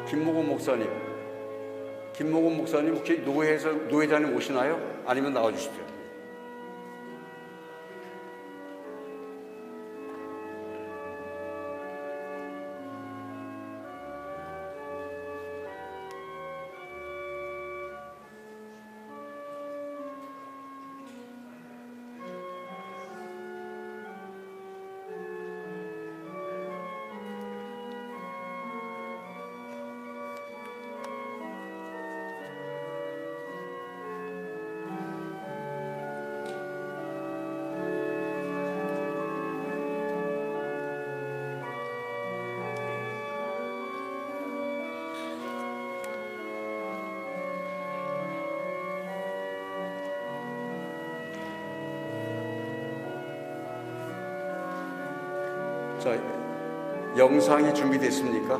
김모곤 목사님 혹시 노회장님 오시나요? 아니면 나와주십시오. 자, 영상이 준비됐습니까?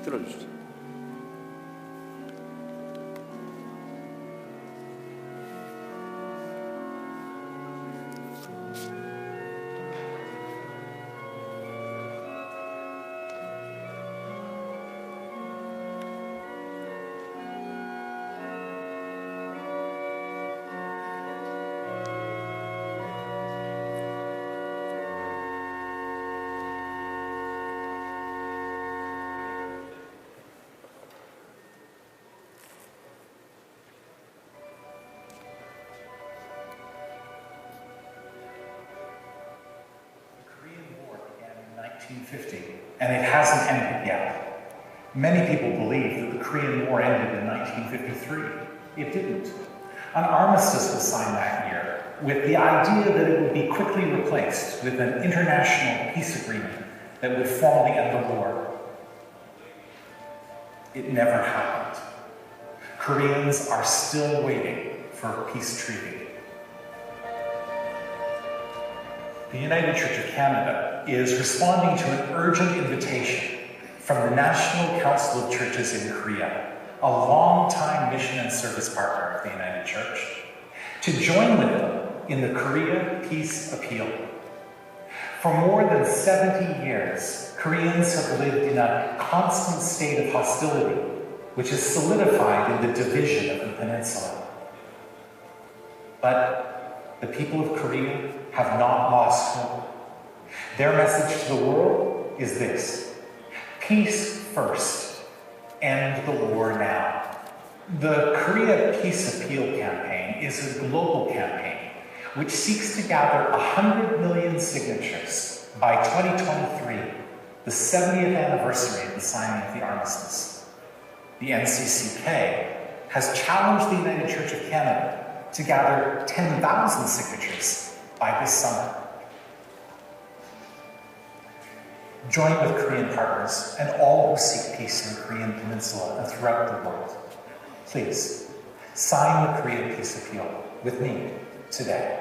들어주세요. And it hasn't ended yet. Many people believe that the Korean War ended in 1953. It didn't. An armistice was signed that year with the idea that it would be quickly replaced with an international peace agreement that would formally end the war. It never happened. Koreans are still waiting for a peace treaty. The United Church of Canada is responding to an urgent invitation from the National Council of Churches in Korea, a long-time mission and service partner of the United Church, to join with them in the Korea Peace Appeal. For more than 70 years, Koreans have lived in a constant state of hostility, which is solidified in the division of the peninsula. But the people of Korea have not lost hope. Their message to the world is this: peace first, end the war now. The Korea Peace Appeal campaign is a global campaign which seeks to gather 100 million signatures by 2023, the 70th anniversary of the signing of the armistice. The NCCK has challenged the United Church of Canada to gather 10,000 signatures by this summer. Join with Korean partners and all who seek peace in the Korean Peninsula and throughout the world. Please, sign the Korea Peace Appeal with me today.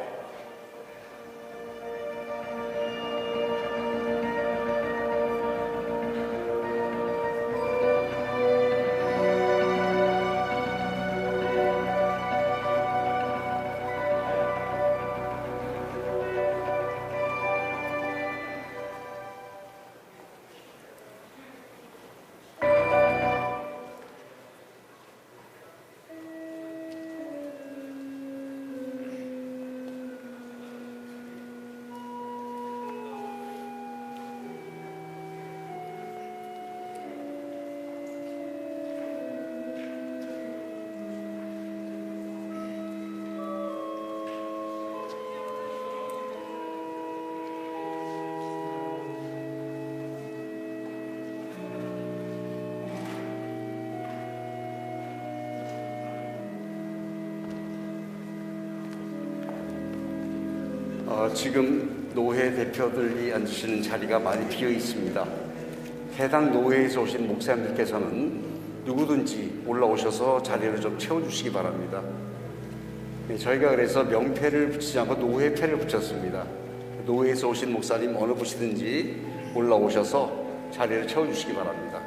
지금 노회 대표들이 앉으시는 자리가 많이 비어 있습니다. 해당 노회에서 오신 목사님들께서는 누구든지 올라오셔서 자리를 좀 채워주시기 바랍니다. 저희가 그래서 명패를 붙이지 않고 노회패를 붙였습니다. 노회에서 오신 목사님 어느 분이든지 올라오셔서 자리를 채워주시기 바랍니다.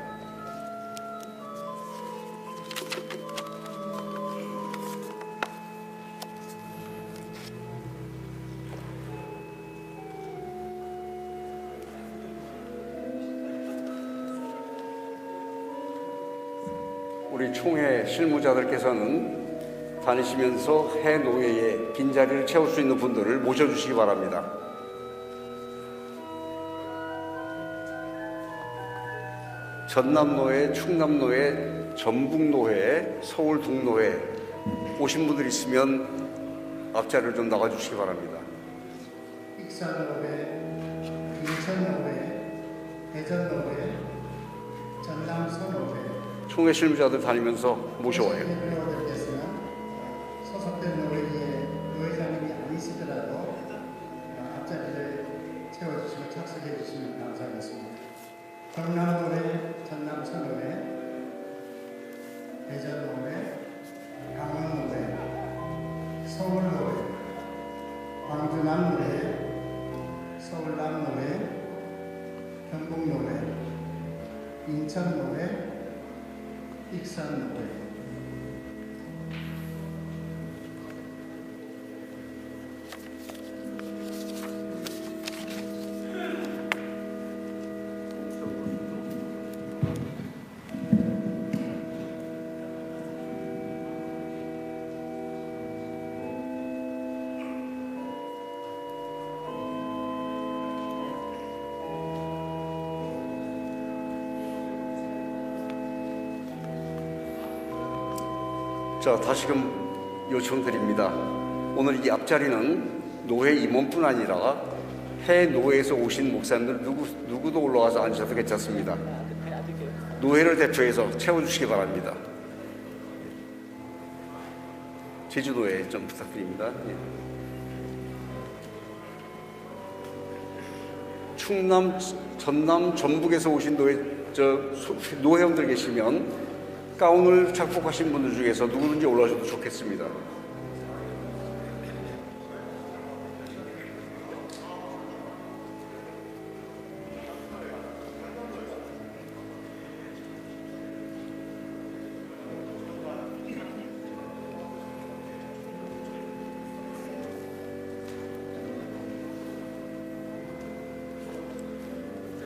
우리 총회 실무자들께서는 다니시면서 해 노예의 빈자리를 채울 수 있는 분들을 모셔주시기 바랍니다. 전남노회, 충남노회, 전북노회, 서울 동노회 오신 분들 있으면 앞자리를 좀 나가주시기 바랍니다. 익산노회, 인천노회, 대전노회, 전남 서노회 총회 실무자들 다니면서 모셔와요. 대표들께서는 소속된 노회의 노회장님이 아니시더라도 앞자리를 채워주시고 착석해 주시면 감사하겠습니다. 경남노회, 전남 서노회, 대전노회, 강원노회, 서울노회, 광주남노회, 서울남노회, 경북노회, 인천노회, 익산노회. 자, 다시금 요청드립니다. 오늘 이 앞자리는 노회 임원뿐 아니라 해 노회에서 오신 목사님들 누구도 올라와서 앉으셔도 괜찮습니다. 노회를 대표해서 채워주시기 바랍니다. 제주도에 좀 부탁드립니다. 충남, 전남, 전북에서 오신 노회원들 계시면 가운을 착복하신 분들 중에서 누구든지 올라오셔도 좋겠습니다.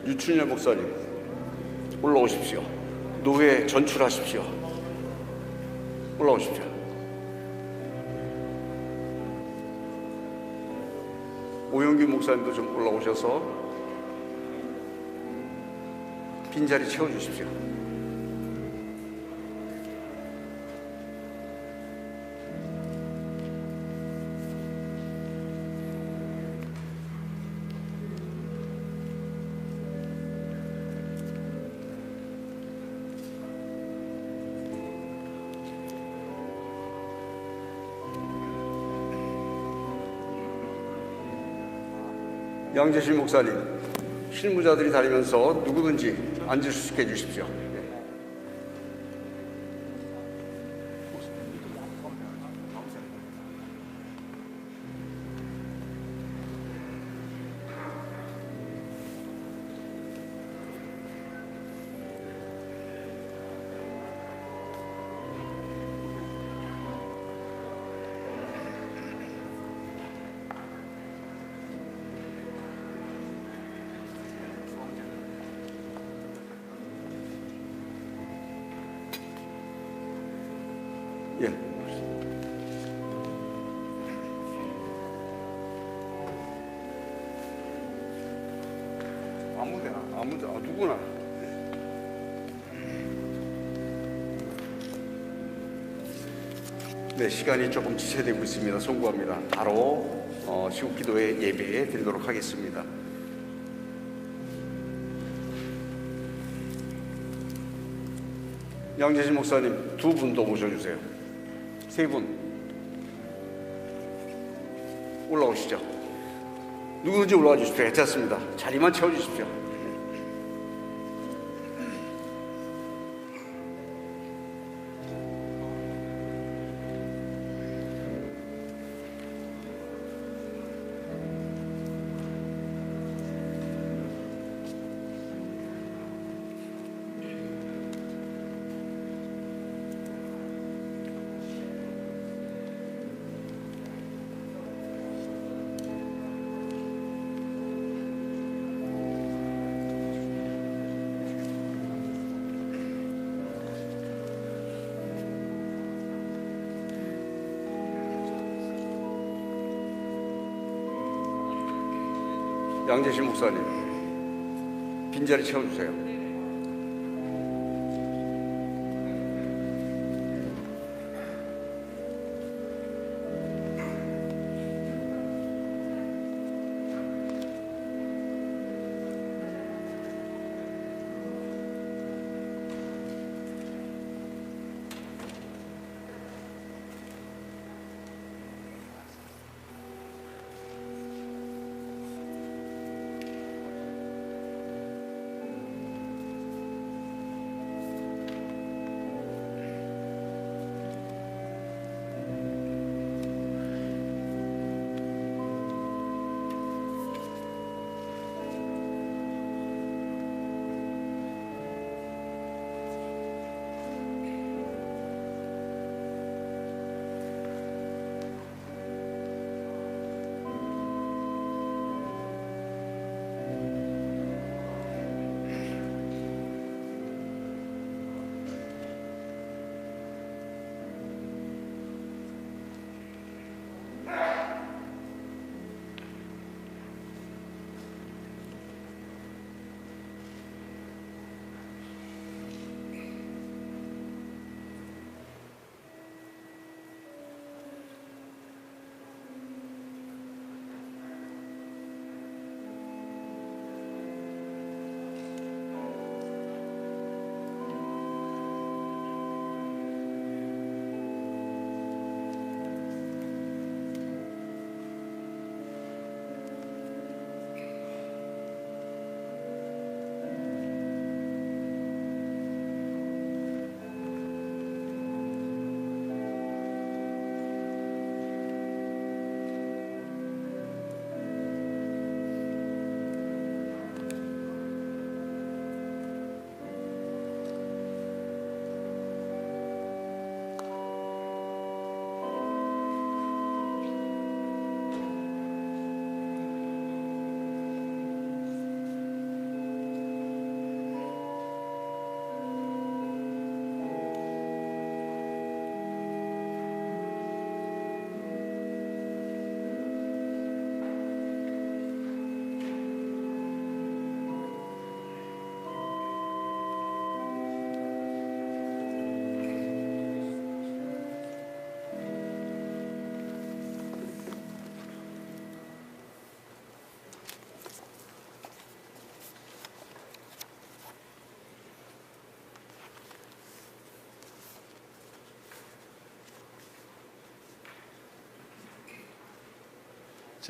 유춘열 목사님 올라오십시오. 노회 전출하십시오. 올라오십시오. 오영규 목사님도 좀 올라오셔서 빈자리 채워주십시오. 양재실 목사님, 실무자들이 다니면서 누구든지 앉을 수 있게 해주십시오. 예. 아무데나, 누구나. 네, 시간이 조금 지체되고 있습니다. 송구합니다. 바로 시국기도회 예배 드리도록 하겠습니다. 양재진 목사님 두 분 더 모셔주세요. 세 분 올라오시죠. 누구든지 올라와 주십시오. 괜찮습니다. 자리만 채워주십시오. 양재신 목사님, 빈자리 채워주세요.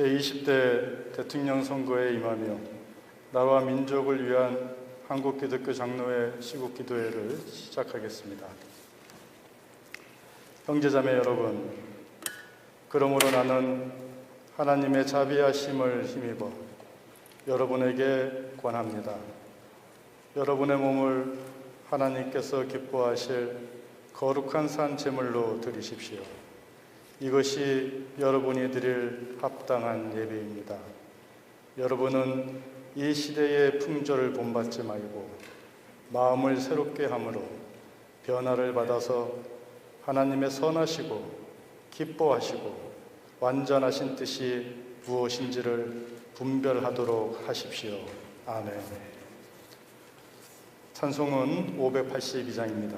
제20대 대통령 선거에 임하며 나라와 민족을 위한 한국기독교 장로회 시국기도회를 시작하겠습니다. 형제자매 여러분, 그러므로 나는 하나님의 자비하심을 힘입어 여러분에게 권합니다. 여러분의 몸을 하나님께서 기뻐하실 거룩한 산 제물로 드리십시오. 이것이 여러분이 드릴 합당한 예배입니다. 여러분은 이 시대의 풍조를 본받지 말고 마음을 새롭게 함으로 변화를 받아서 하나님의 선하시고 기뻐하시고 완전하신 뜻이 무엇인지를 분별하도록 하십시오. 아멘. 찬송은 582장입니다.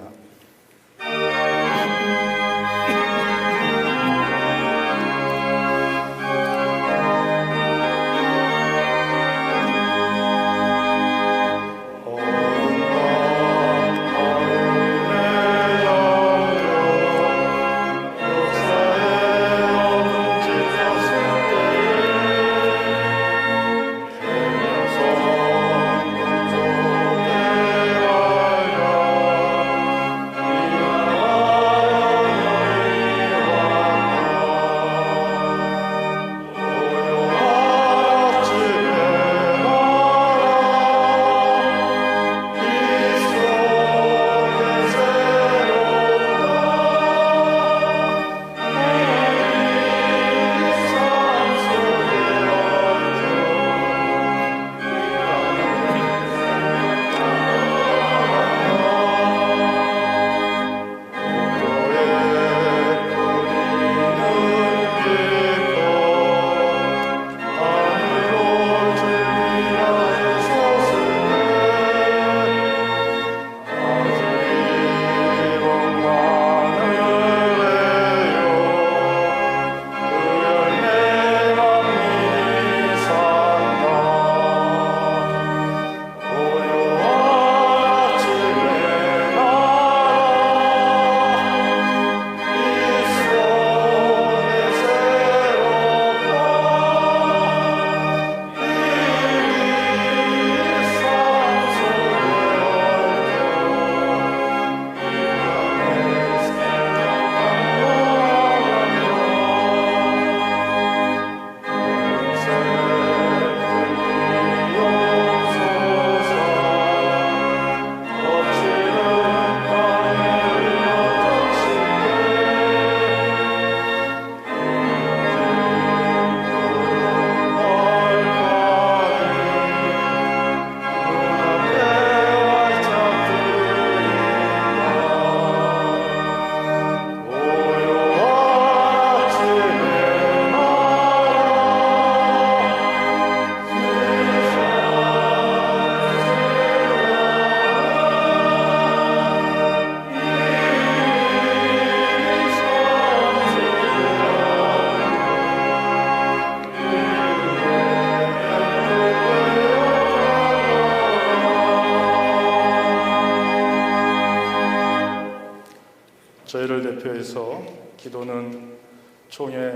총회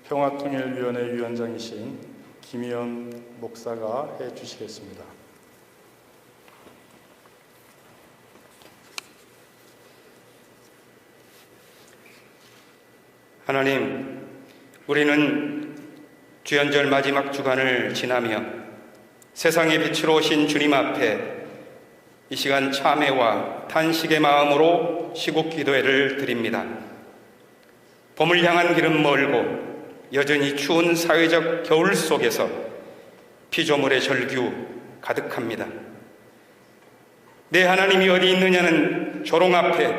평화통일위원회 위원장이신 김희연 목사가 해 주시겠습니다. 하나님, 우리는 주연절 마지막 주간을 지나며 세상의 빛으로 오신 주님 앞에 이 시간 참회와 탄식의 마음으로 시국 기도회를 드립니다. 봄을 향한 길은 멀고 여전히 추운 사회적 겨울 속에서 피조물의 절규 가득합니다. 내 하나님이 어디 있느냐는 조롱 앞에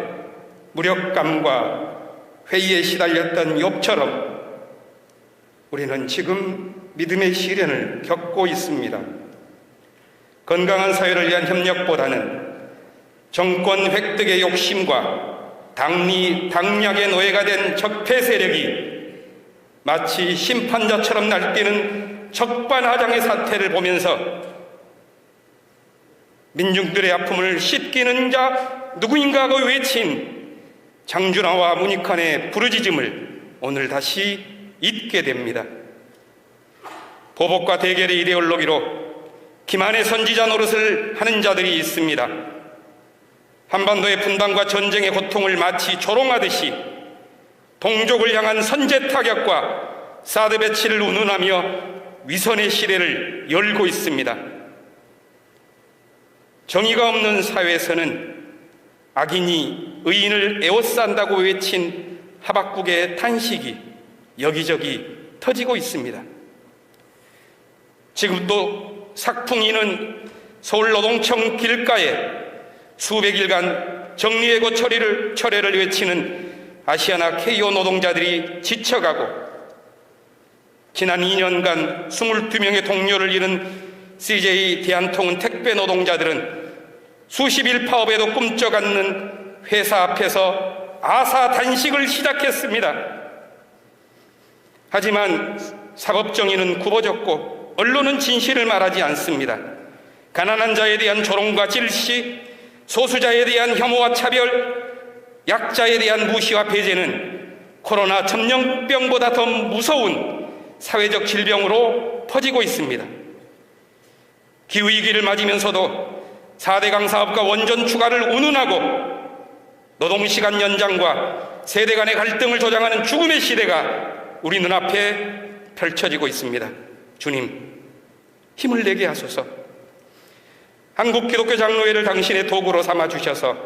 무력감과 회의에 시달렸던 욥처럼 우리는 지금 믿음의 시련을 겪고 있습니다. 건강한 사회를 위한 협력보다는 정권 획득의 욕심과 당약의 노예가 된 적폐 세력이 마치 심판자처럼 날뛰는 적반하장의 사태를 보면서 민중들의 아픔을 씻기는 자 누구인가 하고 외친 장준하와 문익환의 부르짖음을 오늘 다시 잊게 됩니다. 보복과 대결의 이데올로기로 기만의 선지자 노릇을 하는 자들이 있습니다. 한반도의 분단과 전쟁의 고통을 마치 조롱하듯이 동족을 향한 선제 타격과 사드 배치를 운운하며 위선의 시대를 열고 있습니다. 정의가 없는 사회에서는 악인이 의인을 에워싼다고 외친 하박국의 탄식이 여기저기 터지고 있습니다. 지금도 삭풍이는 서울 노동청 길가에 수백일간 정리해고 철회를 외치는 아시아나 KO 노동자들이 지쳐가고 지난 2년간 22명의 동료를 잃은 CJ 대한통운 택배 노동자들은 수십일 파업에도 꿈쩍 않는 회사 앞에서 아사 단식을 시작했습니다. 하지만 사법정의는 굽어졌고 언론은 진실을 말하지 않습니다. 가난한 자에 대한 조롱과 질시, 소수자에 대한 혐오와 차별, 약자에 대한 무시와 배제는 코로나 전염병보다 더 무서운 사회적 질병으로 퍼지고 있습니다. 기후위기를 맞으면서도 4대강 사업과 원전 추가를 운운하고 노동시간 연장과 세대 간의 갈등을 조장하는 죽음의 시대가 우리 눈앞에 펼쳐지고 있습니다. 주님, 힘을 내게 하소서. 한국기독교 장로회를 당신의 도구로 삼아주셔서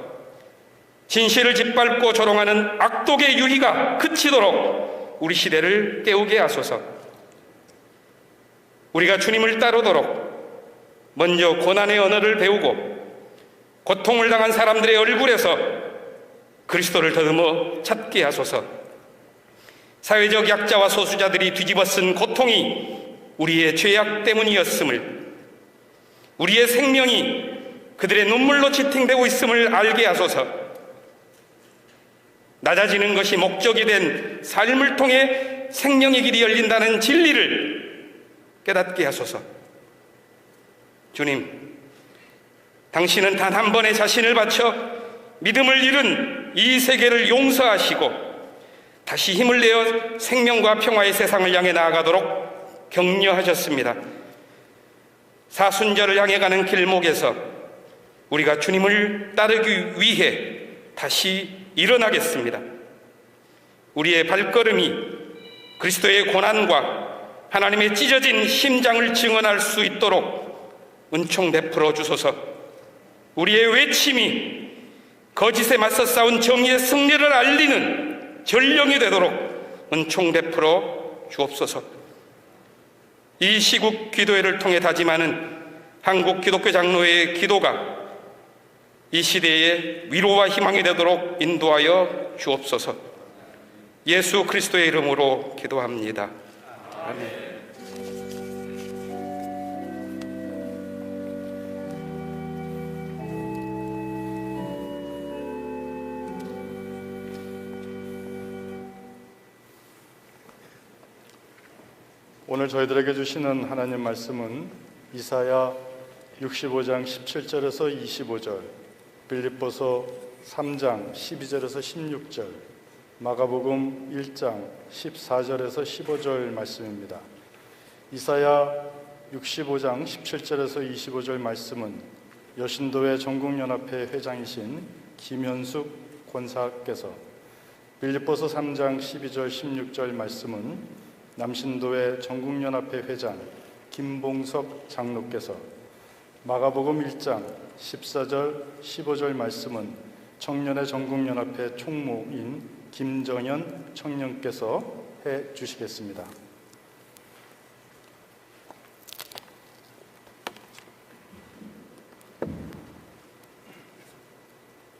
진실을 짓밟고 조롱하는 악독의 유희가 그치도록 우리 시대를 깨우게 하소서. 우리가 주님을 따르도록 먼저 고난의 언어를 배우고 고통을 당한 사람들의 얼굴에서 그리스도를 더듬어 찾게 하소서. 사회적 약자와 소수자들이 뒤집어 쓴 고통이 우리의 죄악 때문이었음을, 우리의 생명이 그들의 눈물로 지탱되고 있음을 알게 하소서. 낮아지는 것이 목적이 된 삶을 통해 생명의 길이 열린다는 진리를 깨닫게 하소서. 주님, 당신은 단 한 번의 자신을 바쳐 믿음을 잃은 이 세계를 용서하시고 다시 힘을 내어 생명과 평화의 세상을 향해 나아가도록 격려하셨습니다. 사순절을 향해 가는 길목에서 우리가 주님을 따르기 위해 다시 일어나겠습니다. 우리의 발걸음이 그리스도의 고난과 하나님의 찢어진 심장을 증언할 수 있도록 은총 베풀어 주소서. 우리의 외침이 거짓에 맞서 싸운 정의의 승리를 알리는 전령이 되도록 은총 베풀어 주옵소서. 이 시국 기도회를 통해 다짐하는 한국 기독교 장로회의 기도가 이 시대의 위로와 희망이 되도록 인도하여 주옵소서. 예수 그리스도의 이름으로 기도합니다. 아멘. 오늘 저희들에게 주시는 하나님 말씀은 이사야 65장 17절에서 25절, 빌립보서 3장 12절에서 16절, 마가복음 1장 14절에서 15절 말씀입니다. 이사야 65장 17절에서 25절 말씀은 여신도회 전국연합회 회장이신 김현숙 권사께서, 빌립보서 3장 12절 16절 말씀은 남신도회 전국연합회 회장 김봉석 장로께서, 마가복음 1장 14절 15절 말씀은 청년의 전국연합회 총무인 김정현 청년께서 해 주시겠습니다.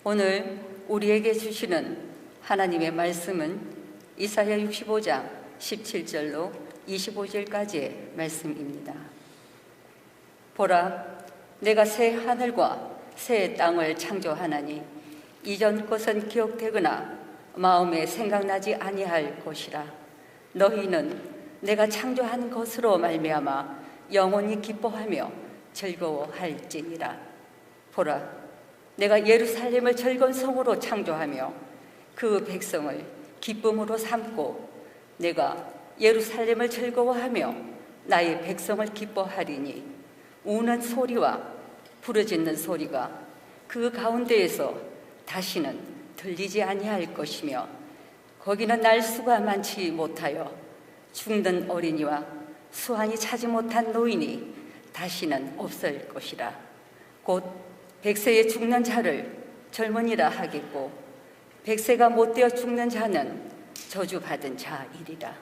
오늘 우리에게 주시는 하나님의 말씀은 이사야 65장 17절로 25절까지의 말씀입니다. 보라, 내가 새 하늘과 새 땅을 창조하나니 이전 것은 기억되거나 마음에 생각나지 아니할 것이라. 너희는 내가 창조한 것으로 말미암아 영원히 기뻐하며 즐거워할지니라. 보라, 내가 예루살렘을 즐거운 성으로 창조하며 그 백성을 기쁨으로 삼고 내가 예루살렘을 즐거워하며 나의 백성을 기뻐하리니 우는 소리와 부르짖는 소리가 그 가운데에서 다시는 들리지 아니할 것이며 거기는 날수가 많지 못하여 죽는 어린이와 수완이 차지 못한 노인이 다시는 없을 것이라. 곧 100세에 죽는 자를 젊은이라 하겠고 100세가 못되어 죽는 자는 저주받은 자이리라.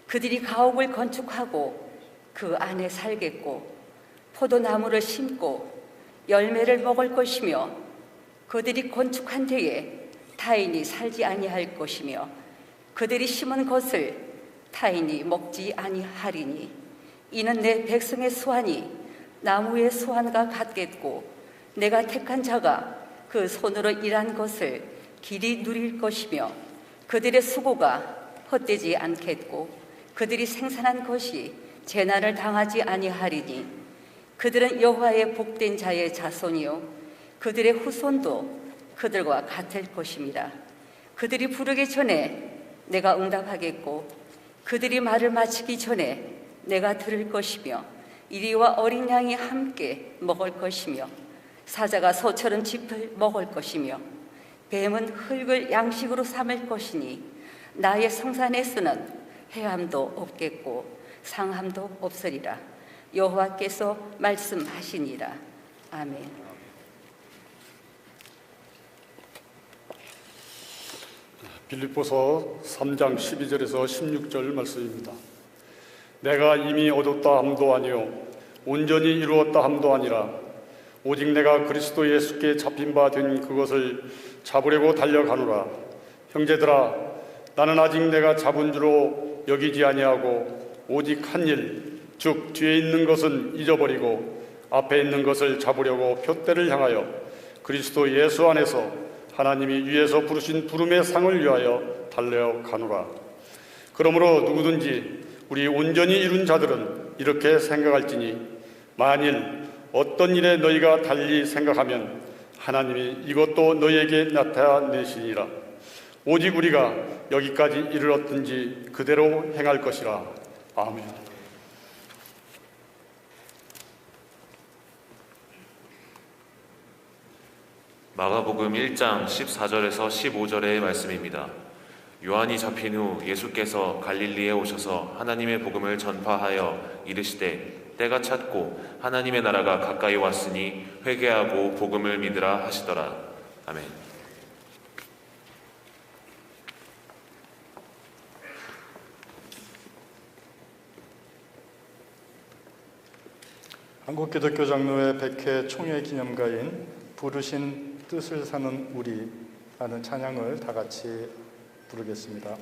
그들이 가옥을 건축하고 그 안에 살겠고 포도나무를 심고 열매를 먹을 것이며 그들이 건축한 데에 타인이 살지 아니할 것이며 그들이 심은 것을 타인이 먹지 아니하리니 이는 내 백성의 수완이 나무의 수완과 같겠고 내가 택한 자가 그 손으로 일한 것을 길이 누릴 것이며 그들의 수고가 헛되지 않겠고 그들이 생산한 것이 재난을 당하지 아니하리니 그들은 여호와의 복된 자의 자손이요 그들의 후손도 그들과 같을 것임이라. 그들이 부르기 전에 내가 응답하겠고 그들이 말을 마치기 전에 내가 들을 것이며 이리와 어린 양이 함께 먹을 것이며 사자가 소처럼 짚을 먹을 것이며 뱀은 흙을 양식으로 삼을 것이니 나의 성산에서는 해함도 없겠고 상함도 없으리라. 여호와께서 말씀하시니라. 아멘. 빌립보서 3장 12절에서 16절 말씀입니다. 내가 이미 얻었다 함도 아니요 온전히 이루었다 함도 아니라 오직 내가 그리스도 예수께 잡힌 바 된 그것을 잡으려고 달려가노라. 형제들아, 나는 아직 내가 잡은 줄로 여기지 아니하고 오직 한 일, 즉 뒤에 있는 것은 잊어버리고 앞에 있는 것을 잡으려고 푯대를 향하여 그리스도 예수 안에서 하나님이 위에서 부르신 부름의 상을 위하여 달려가노라. 그러므로 누구든지 우리 온전히 이룬 자들은 이렇게 생각할지니 만일 어떤 일에 너희가 달리 생각하면 하나님이 이것도 너희에게 나타내시니라. 오직 우리가 여기까지 이르렀든지 그대로 행할 것이라. 아멘. 마가복음 1장 14절에서 15절의 말씀입니다. 요한이 잡힌 후 예수께서 갈릴리에 오셔서 하나님의 복음을 전파하여 이르시되 때가 찼고 하나님의 나라가 가까이 왔으니 회개하고 복음을 믿으라 하시더라. 아멘. 한국기독교장로회 백회 총회 기념가인 부르신 뜻을 사는 우리라는 찬양을 다 같이 부르겠습니다.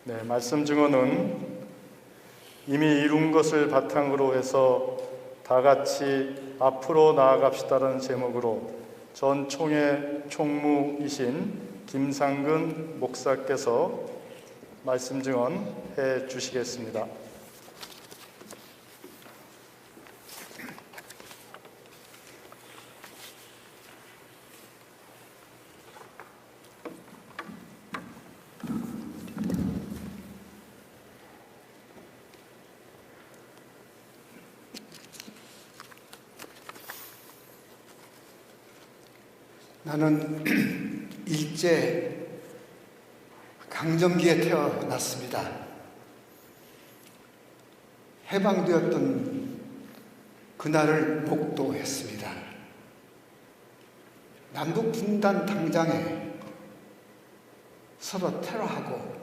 네, 말씀 증언은 이미 이룬 것을 바탕으로 해서 다 같이 앞으로 나아갑시다라는 제목으로 전 총회 총무이신 김상근 목사께서 말씀 증언해 주시겠습니다. 나는 일제 강점기에 태어났습니다. 해방되었던 그날을 목도했습니다. 남북 분단 당장에 서로 테러하고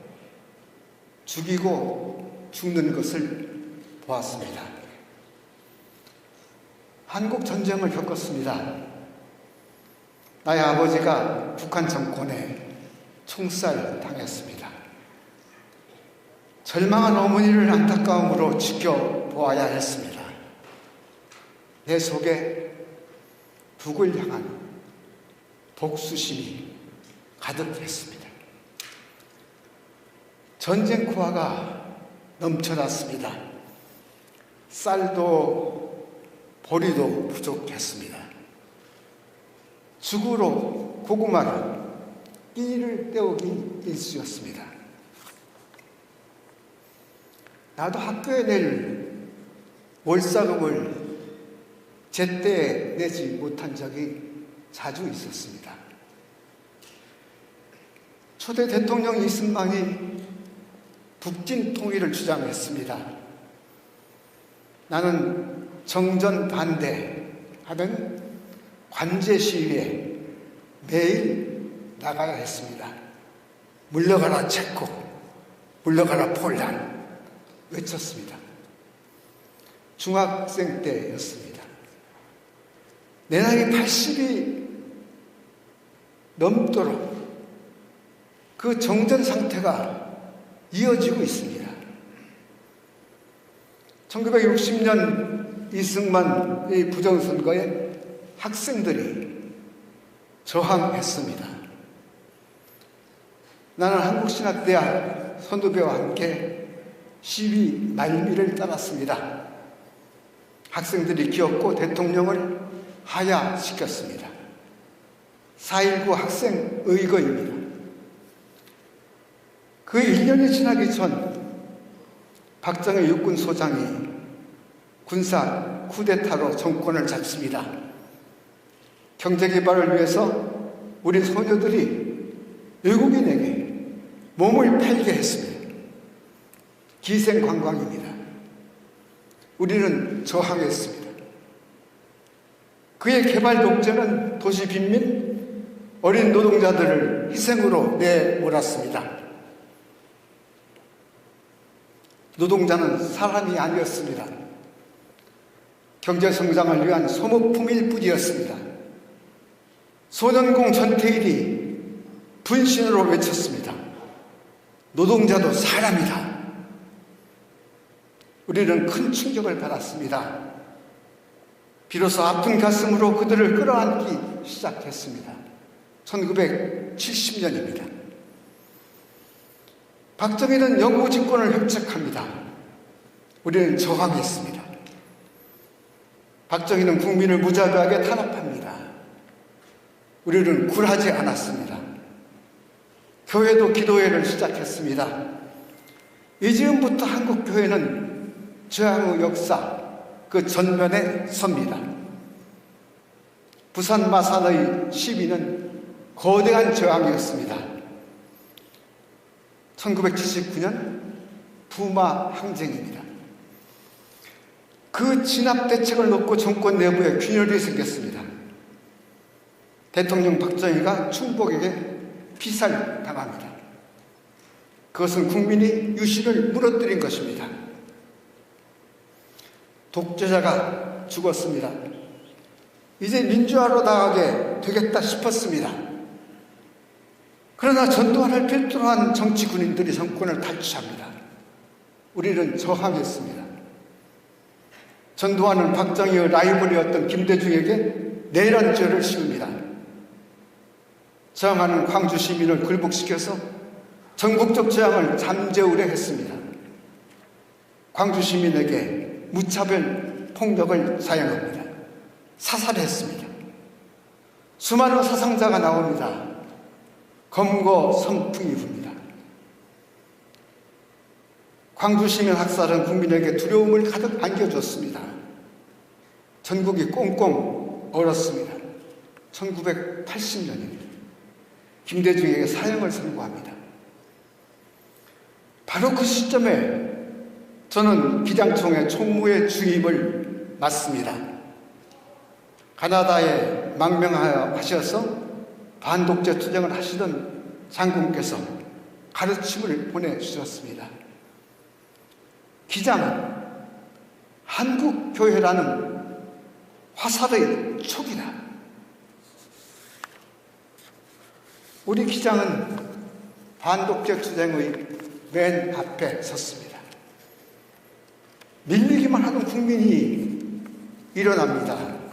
죽이고 죽는 것을 보았습니다. 한국 전쟁을 겪었습니다. 나의 아버지가 북한 정권에 총살 당했습니다. 절망한 어머니를 안타까움으로 지켜보아야 했습니다. 내 속에 북을 향한 복수심이 가득했습니다. 전쟁코아가 넘쳐났습니다. 쌀도 보리도 부족했습니다. 죽으로 고구마를 끼니를 때우기 일쑤였습니다. 나도 학교에 낼 월사금을 제때 내지 못한 적이 자주 있었습니다. 초대 대통령 이승만이 북진 통일을 주장했습니다. 나는 정전 반대하는 관제 시위에 매일 나가야 했습니다. 물러가라 체코, 물러가라 폴란 외쳤습니다. 중학생 때였습니다. 내 나이 80이 넘도록 그 정전 상태가 이어지고 있습니다. 1960년 이승만의 부정선거에 학생들이 저항했습니다. 나는 한국신학대학 선후배와 함께 시위 말미를 따랐습니다. 학생들이 기었고 대통령을 하야시켰습니다. 4.19 학생의거입니다. 그 1년이 지나기 전 박정희 육군소장이 군사 쿠데타로 정권을 잡습니다. 경제개발을 위해서 우리 소녀들이 외국인에게 몸을 팔게 했습니다. 기생관광입니다. 우리는 저항했습니다. 그의 개발 독재는 도시 빈민, 어린 노동자들을 희생으로 내몰았습니다. 노동자는 사람이 아니었습니다. 경제성장을 위한 소모품일 뿐이었습니다. 소년공 전태일이 분신으로 외쳤습니다. 노동자도 사람이다. 우리는 큰 충격을 받았습니다. 비로소 아픈 가슴으로 그들을 끌어안기 시작했습니다. 1970년입니다. 박정희는 영구 집권을 획책합니다. 우리는 저항했습니다. 박정희는 국민을 무자비하게 탄압합니다. 우리는 굴하지 않았습니다. 교회도 기도회를 시작했습니다. 이즈음부터 한국교회는 저항의 역사 그 전면에 섭니다. 부산 마산의 시위는 거대한 저항이었습니다. 1979년 부마 항쟁입니다. 그 진압 대책을 놓고 정권 내부에 균열이 생겼습니다. 대통령 박정희가 충복에게 피살당합니다. 그것은 국민이 유신을 무너뜨린 것입니다. 독재자가 죽었습니다. 이제 민주화로 나가게 되겠다 싶었습니다. 그러나 전두환을 필두로 한 정치 군인들이 정권을 탈취합니다. 우리는 저항했습니다. 전두환은 박정희의 라이벌이었던 김대중에게 내란죄를 씌웁니다. 저항하는 광주 시민을 굴복시켜서 전국적 저항을 잠재우려 했습니다. 광주 시민에게 무차별 폭력을 사용합니다. 사살했습니다. 수많은 사상자가 나옵니다. 검거 선풍이 붑니다. 광주 시민 학살은 국민에게 두려움을 가득 안겨줬습니다. 전국이 꽁꽁 얼었습니다. 1980년입니다. 김대중에게 사형을 선고합니다. 바로 그 시점에 저는 기장총회 총무의 주임을 맡습니다. 가나다에 망명하셔서 반독재 투쟁을 하시던 장군께서 가르침을 보내주셨습니다. 기장은 한국교회라는 화살의 촉이다. 우리 기장은 반독재 투쟁의 맨 앞에 섰습니다. 밀리기만 하는 국민이 일어납니다.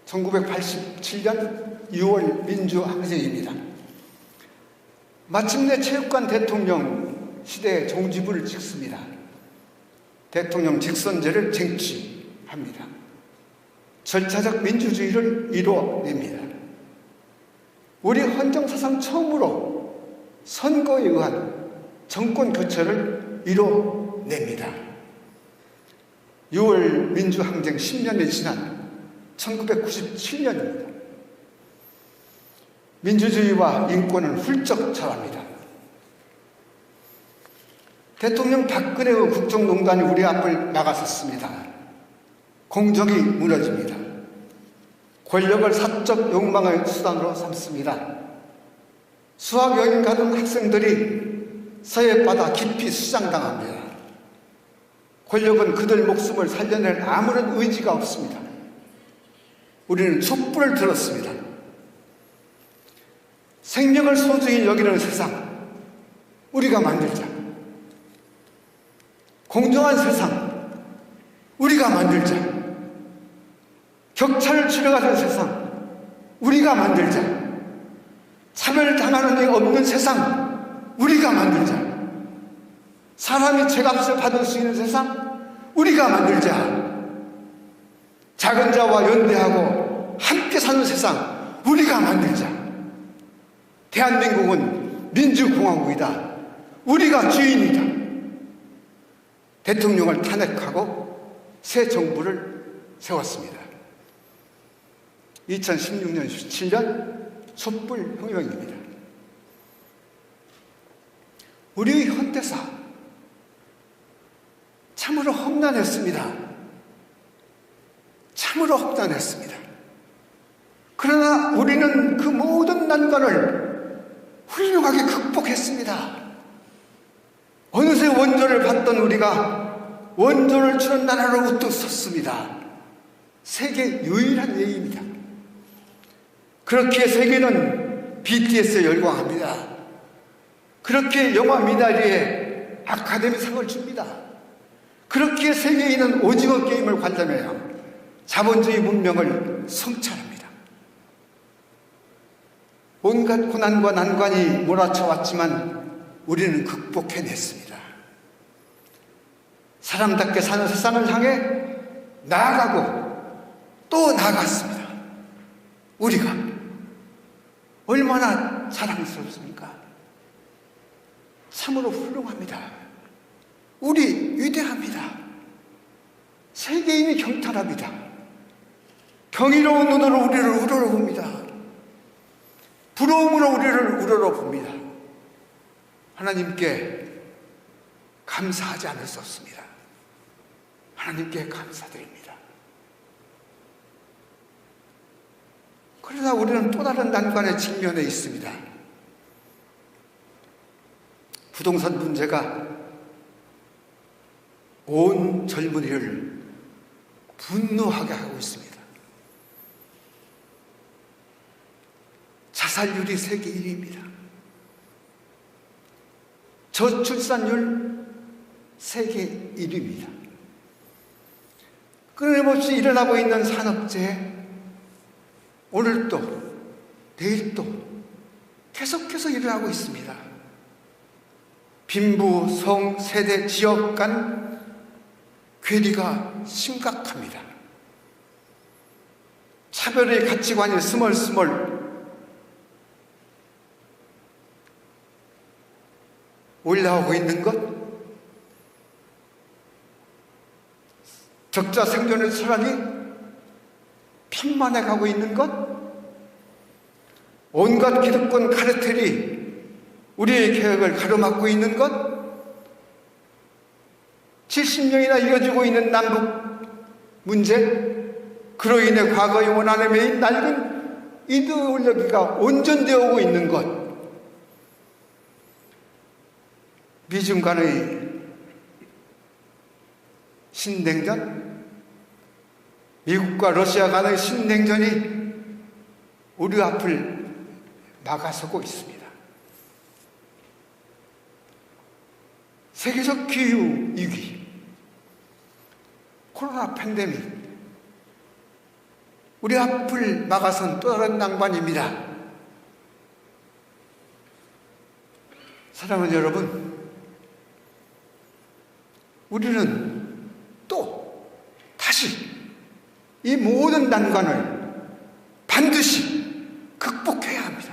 1987년 6월 민주항쟁입니다. 마침내 체육관 대통령 시대의 종지부를 찍습니다. 대통령 직선제를 쟁취합니다. 절차적 민주주의를 이뤄냅니다. 우리 헌정사상 처음으로 선거에 의한 정권 교체를 이뤄냅니다. 6월 민주항쟁 10년이 지난 1997년입니다. 민주주의와 인권은 훌쩍 자랍니다. 대통령 박근혜의 국정농단이 우리 앞을 나가섰습니다. 공정이 무너집니다. 권력을 사적 욕망의 수단으로 삼습니다. 수학 여행 가던 학생들이 서해바다 깊이 수장당합니다. 권력은 그들 목숨을 살려낼 아무런 의지가 없습니다. 우리는 촛불을 들었습니다. 생명을 소중히 여기는 세상, 우리가 만들자. 공정한 세상, 우리가 만들자. 격차를 줄여가는 세상, 우리가 만들자. 차별당하는 일 없는 세상, 우리가 만들자. 사람이 죄값을 받을 수 있는 세상, 우리가 만들자. 작은 자와 연대하고 함께 사는 세상, 우리가 만들자. 대한민국은 민주공화국이다. 우리가 주인이다. 대통령을 탄핵하고 새 정부를 세웠습니다. 2016년 17년 촛불혁명입니다. 우리의 현대사 참으로 험난했습니다. 참으로 험난했습니다. 그러나 우리는 그 모든 난관을 훌륭하게 극복했습니다. 어느새 원조를 받던 우리가 원조를 주는 나라로 우뚝 섰습니다. 세계 유일한 예입니다. 그렇게 세계는 BTS에 열광합니다. 그렇게 영화 미나리에 아카데미상을 줍니다. 그렇게 세계인은 오징어 게임을 관람해요. 자본주의 문명을 성찰합니다. 온갖 고난과 난관이 몰아쳐왔지만 우리는 극복해냈습니다. 사람답게 사는 세상을 향해 나아가고 또 나아갔습니다. 우리가 얼마나 자랑스럽습니까? 참으로 훌륭합니다. 우리 위대합니다. 세계인이 경탄합니다. 경이로운 눈으로 우리를 우러러봅니다. 부러움으로 우리를 우러러봅니다. 하나님께 감사하지 않을 수 없습니다. 하나님께 감사드립니다. 그러나 우리는 또 다른 난관에 직면해 있습니다. 부동산 문제가 온 젊은이를 분노하게 하고 있습니다. 자살률이 세계 1위입니다. 저출산율 세계 1위입니다. 끊임없이 일어나고 있는 산업재해, 오늘도 내일도 계속해서 일어나고 있습니다. 빈부, 성, 세대, 지역 간 괴리가 심각합니다. 차별의 가치관이 스멀스멀 올라오고 있는 것, 적자 생존의 철학이 편만해 가고 있는 것, 온갖 기득권 카르텔이 우리의 개혁을 가로막고 있는 것, 70년이나 이어지고 있는 남북 문제, 그로 인해 과거의 원한에 매인 낡은 이데올로기가 온전되어 오고 있는 것, 미중 간의 신냉전, 미국과 러시아 간의 신냉전이 우리 앞을 막아서고 있습니다. 세계적 기후위기, 코로나 팬데믹, 우리 앞을 막아선 또 다른 난관입니다. 사랑하는 여러분, 우리는 또 다시 이 모든 난관을 반드시 극복해야 합니다.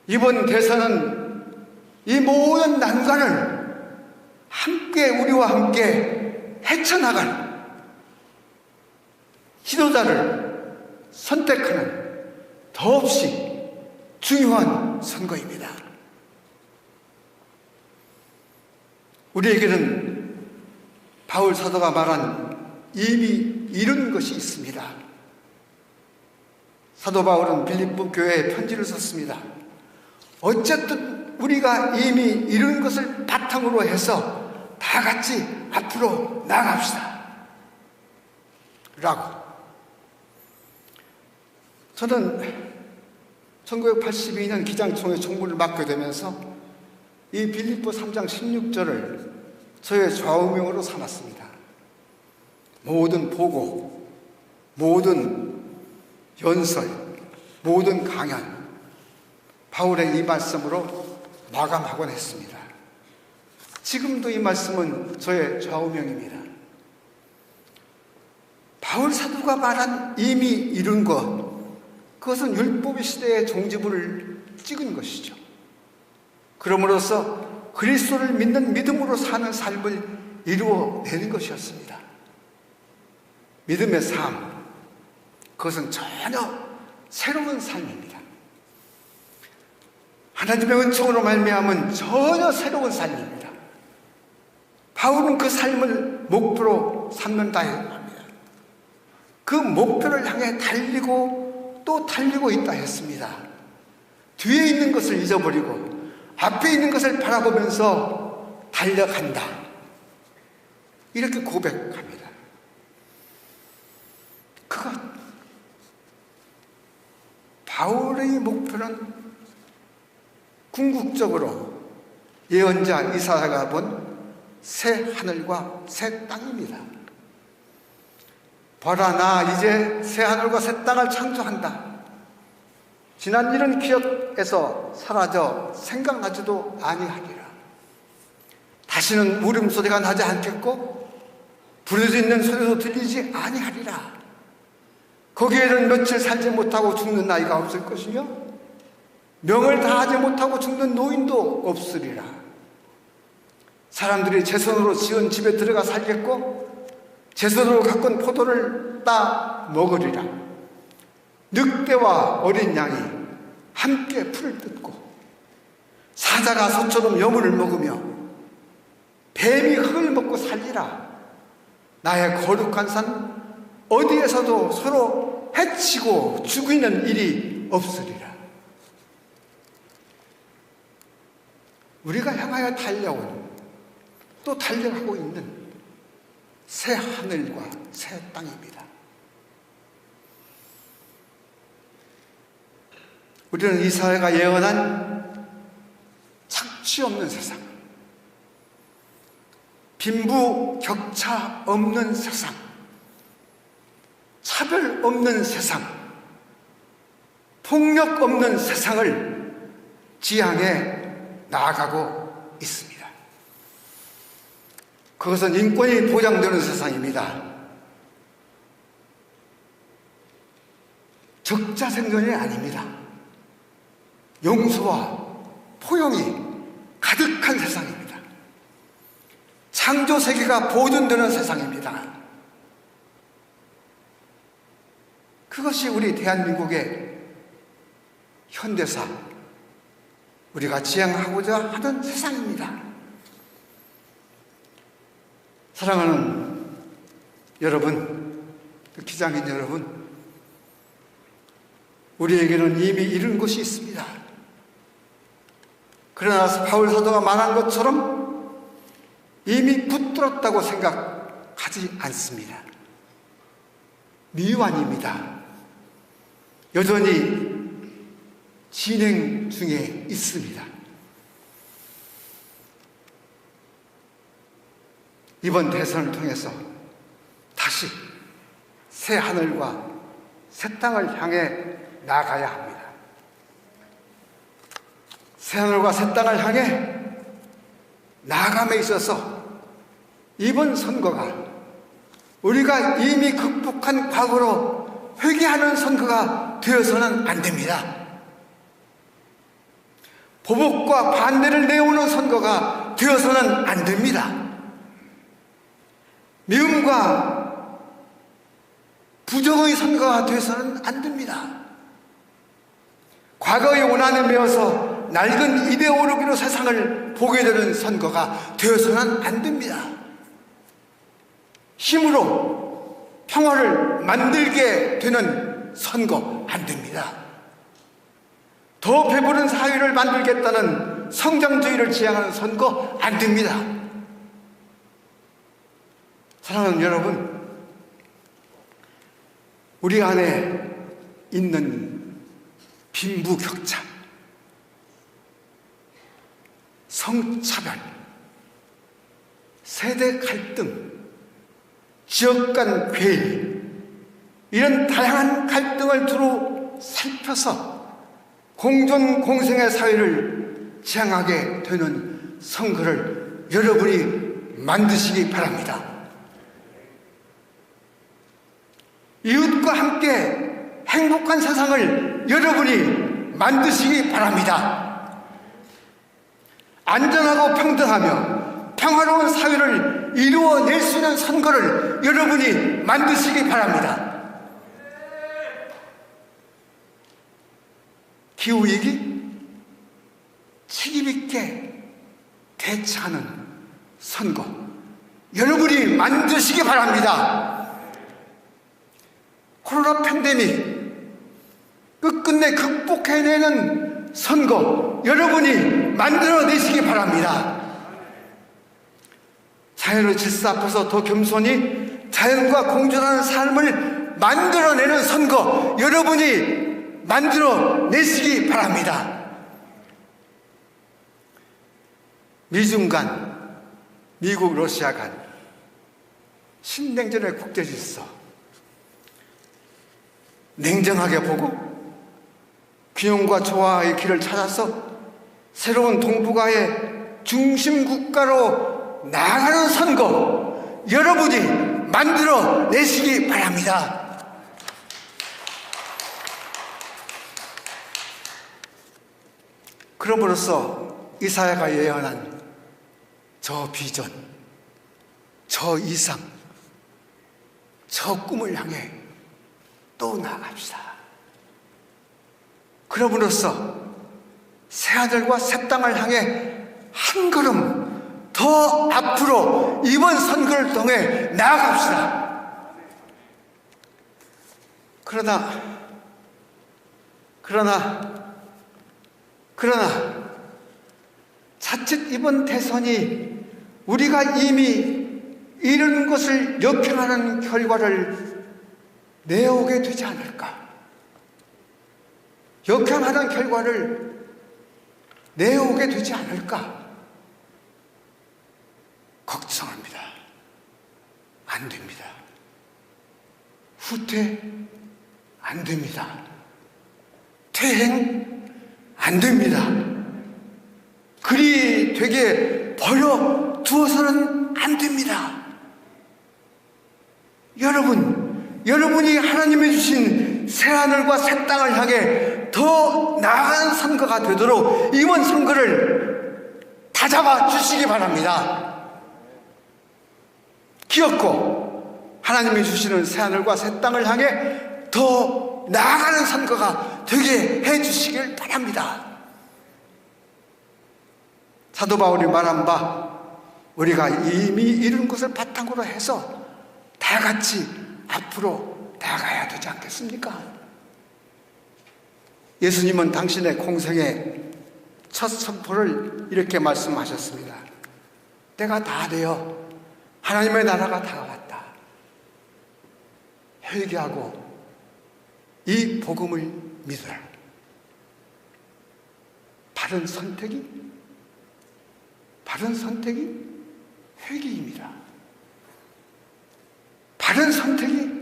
이번 대선은 이 모든 난관을 함께, 우리와 함께 헤쳐나갈 지도자를 선택하는 더없이 중요한 선거입니다. 우리에게는 바울 사도가 말한 이미 이룬 것이 있습니다. 사도 바울은 빌립보 교회에 편지를 썼습니다. 어쨌든 우리가 이미 이룬 것을 바탕으로 해서 다 같이 앞으로 나아갑시다 라고. 저는 1982년 기장총회 총무를 맡게 되면서 이 빌립보 3장 16절을 저의 좌우명으로 삼았습니다. 모든 보고, 모든 연설, 모든 강연, 바울의 이 말씀으로 마감하곤 했습니다. 지금도 이 말씀은 저의 좌우명입니다. 바울 사도가 말한 이미 이룬 것, 그것은 율법의 시대의 종지부를 찍은 것이죠. 그럼으로써 그리스도를 믿는 믿음으로 사는 삶을 이루어내는 것이었습니다. 믿음의 삶, 그것은 전혀 새로운 삶입니다. 하나님의 은총으로 말미암은 전혀 새로운 삶입니다. 바울은 그 삶을 목표로 삼는다 합니다. 그 목표를 향해 달리고 또 달리고 있다 했습니다. 뒤에 있는 것을 잊어버리고 앞에 있는 것을 바라보면서 달려간다, 이렇게 고백합니다. 그것, 바울의 목표는 궁극적으로 예언자 이사야가 본 새 하늘과 새 땅입니다. 보라, 나 이제 새 하늘과 새 땅을 창조한다. 지난 일은 기억에서 사라져 생각나지도 아니하리라. 다시는 울음소리가 나지 않겠고 부르짖는 소리도 들리지 아니하리라. 거기에는 며칠 살지 못하고 죽는 나이가 없을 것이며 명을 다하지 못하고 죽는 노인도 없으리라. 사람들이 제 손으로 지은 집에 들어가 살겠고 제 손으로 가꾼 포도를 따 먹으리라. 늑대와 어린 양이 함께 풀을 뜯고 사자가 소처럼 여물을 먹으며 뱀이 흙을 먹고 살리라. 나의 거룩한 산 어디에서도 서로 해치고 죽이는 일이 없으리라. 우리가 향하여 달려온, 또 달려가고 있는 새 하늘과 새 땅입니다. 우리는 이사야가 예언한 수치 없는 세상, 빈부 격차 없는 세상, 차별 없는 세상, 폭력 없는 세상을 지향해 나아가고 있습니다. 그것은 인권이 보장되는 세상입니다. 적자 생존이 아닙니다. 용서와 포용이 가득한 세상입니다. 창조 세계가 보존되는 세상입니다. 그것이 우리 대한민국의 현대사, 우리가 지향하고자 하는 세상입니다. 사랑하는 여러분, 기장인 여러분, 우리에게는 이미 이룬 것이 있습니다. 그러나 바울 사도가 말한 것처럼 이미 붙들었다고 생각하지 않습니다. 미완입니다. 여전히 진행 중에 있습니다. 이번 대선을 통해서 다시 새 하늘과 새 땅을 향해 나아가야 합니다. 새 하늘과 새 땅을 향해 나아감에 있어서 이번 선거가 우리가 이미 극복한 과거로 회귀하는 선거가 되어서는 안 됩니다. 보복과 반대를 내오는 선거가 되어서는 안 됩니다. 미움과 부정의 선거가 되어서는 안 됩니다. 과거의 원한에 매어서 낡은 이데올로기로 세상을 보게 되는 선거가 되어서는 안 됩니다. 힘으로 평화를 만들게 되는 선거 안 됩니다. 더 배부른 사회를 만들겠다는 성장주의를 지향하는 선거 안 됩니다. 사랑하는 여러분, 우리 안에 있는 빈부격차, 성차별, 세대 갈등, 지역 간 괴리, 이런 다양한 갈등을 두루 살펴서 공존 공생의 사회를 지향하게 되는 선거를 여러분이 만드시기 바랍니다. 이웃과 함께 행복한 세상을 여러분이 만드시기 바랍니다. 안전하고 평등하며 평화로운 사회를 이루어낼 수 있는 선거를 여러분이 만드시기 바랍니다. 기후위기 책임있게 대처하는 선거 여러분이 만드시기 바랍니다. 코로나 팬데믹 끝끝내 극복해내는 선거 여러분이 만들어내시기 바랍니다. 자연의 질서 앞에서 더 겸손히 자연과 공존하는 삶을 만들어내는 선거 여러분이 만들어내시기 바랍니다. 미중 간, 미국 러시아 간 신냉전의 국제질서 냉정하게 보고 균형과 조화의 길을 찾아서 새로운 동북아의 중심 국가로 나아가는 선거 여러분이 만들어내시기 바랍니다. 그럼으로써 이사야가 예언한 저 비전, 저 이상, 저 꿈을 향해 또 나아갑시다. 그럼으로써 새하늘과 새 땅을 향해 한 걸음 더 앞으로 이번 선거를 통해 나아갑시다. 그러나 자칫 이번 대선이 우리가 이미 이룬 것을 역행하는 결과를 내오게 되지 않을까? 역행하는 결과를 내오게 되지 않을까 걱정합니다. 안 됩니다. 후퇴 안 됩니다. 퇴행 안 됩니다. 그리 되게 버려 두어서는 안 됩니다. 여러분이 하나님이 주신 새하늘과 새 땅을 향해 더 나아가는 선거가 되도록 이번 선거를 다잡아 주시기 바랍니다. 기었고 하나님이 주시는 새하늘과 새 땅을 향해 더 나아가는 선거가 되게 해 주시길 바랍니다. 사도 바울이 말한 바 우리가 이미 이룬 것을 바탕으로 해서 다 같이 앞으로 나가야 되지 않겠습니까? 예수님은 당신의 공생의 첫 선포를 이렇게 말씀하셨습니다. 때가 다 되어 하나님의 나라가 다가왔다. 회개하고 이 복음을 믿으라. 바른 선택이 회개입니다. 바른 선택이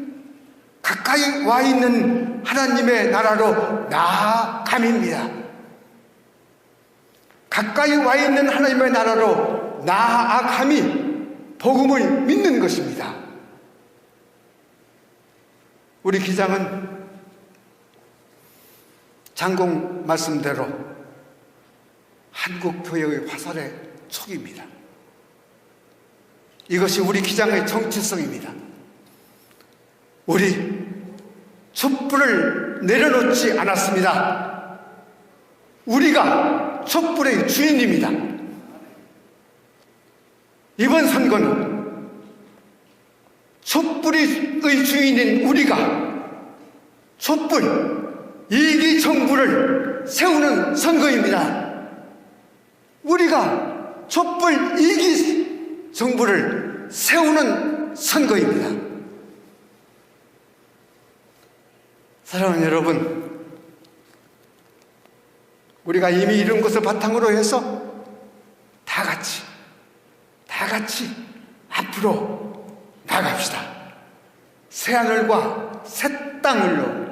가까이 와 있는 하나님의 나라로 나아감입니다. 가까이 와 있는 하나님의 나라로 나아감이 복음을 믿는 것입니다. 우리 기장은 장공 말씀대로 한국교회의 화살의 촉입니다. 이것이 우리 기장의 정체성입니다. 우리 촛불을 내려놓지 않았습니다. 우리가 촛불의 주인입니다. 이번 선거는 촛불의 주인인 우리가 촛불 2기 정부를 세우는 선거입니다. 우리가 촛불 2기 정부를 세우는 선거입니다. 사랑하는 여러분, 우리가 이미 이룬 것을 바탕으로 해서 다 같이 앞으로 나갑시다. 새하늘과 새 땅으로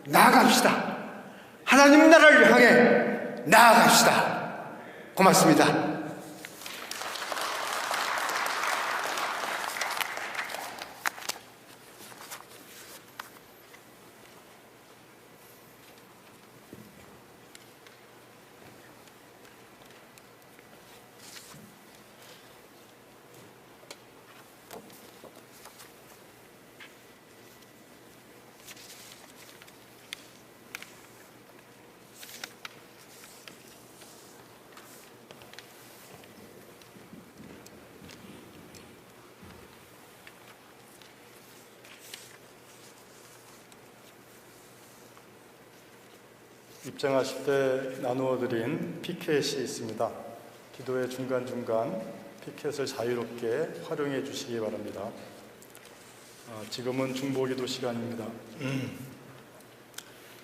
나아갑시다. 하나님 나라를 향해 나아갑시다. 고맙습니다. 입장하실 때 나누어드린 피켓이 있습니다. 기도의 중간중간 피켓을 자유롭게 활용해 주시기 바랍니다. 지금은 중보기도 시간입니다.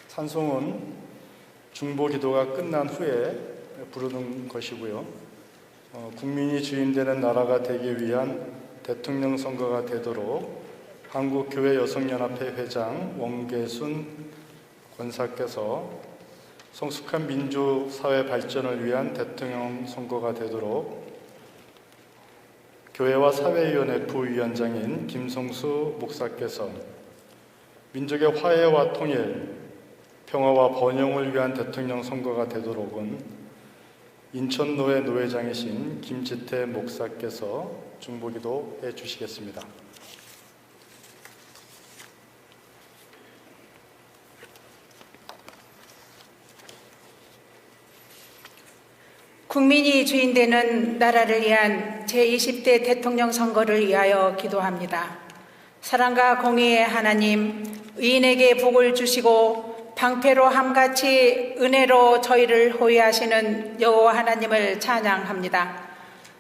찬송은 중보기도가 끝난 후에 부르는 것이고요. 국민이 주인되는 나라가 되기 위한 대통령 선거가 되도록 한국교회 여성연합회 회장 원계순 권사께서 성숙한 민주사회 발전을 위한 대통령 선거가 되도록 교회와 사회위원회 부위원장인 김성수 목사께서 민족의 화해와 통일, 평화와 번영을 위한 대통령 선거가 되도록은 인천노회 노회장이신 김지태 목사께서 중보기도 해 주시겠습니다. 국민이 주인되는 나라를 위한 제20대 대통령 선거를 위하여 기도합니다. 사랑과 공의의 하나님, 의인에게 복을 주시고 방패로 함같이 은혜로 저희를 호위하시는 여호와 하나님을 찬양합니다.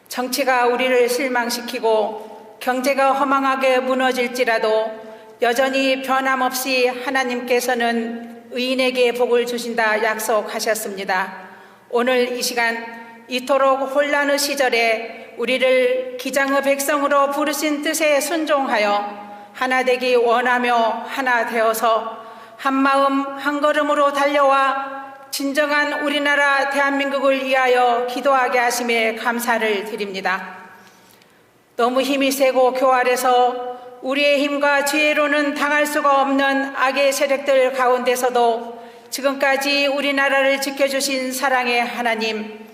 정치가 우리를 실망시키고 경제가 허망하게 무너질지라도 여전히 변함없이 하나님께서는 의인에게 복을 주신다 약속하셨습니다. 오늘 이 시간 이토록 혼란의 시절에 우리를 기장의 백성으로 부르신 뜻에 순종하여 하나 되기 원하며 하나 되어서 한마음 한걸음으로 달려와 진정한 우리나라 대한민국을 위하여 기도하게 하심에 감사를 드립니다. 너무 힘이 세고 교활해서 우리의 힘과 지혜로는 당할 수가 없는 악의 세력들 가운데서도 지금까지 우리나라를 지켜주신 사랑의 하나님,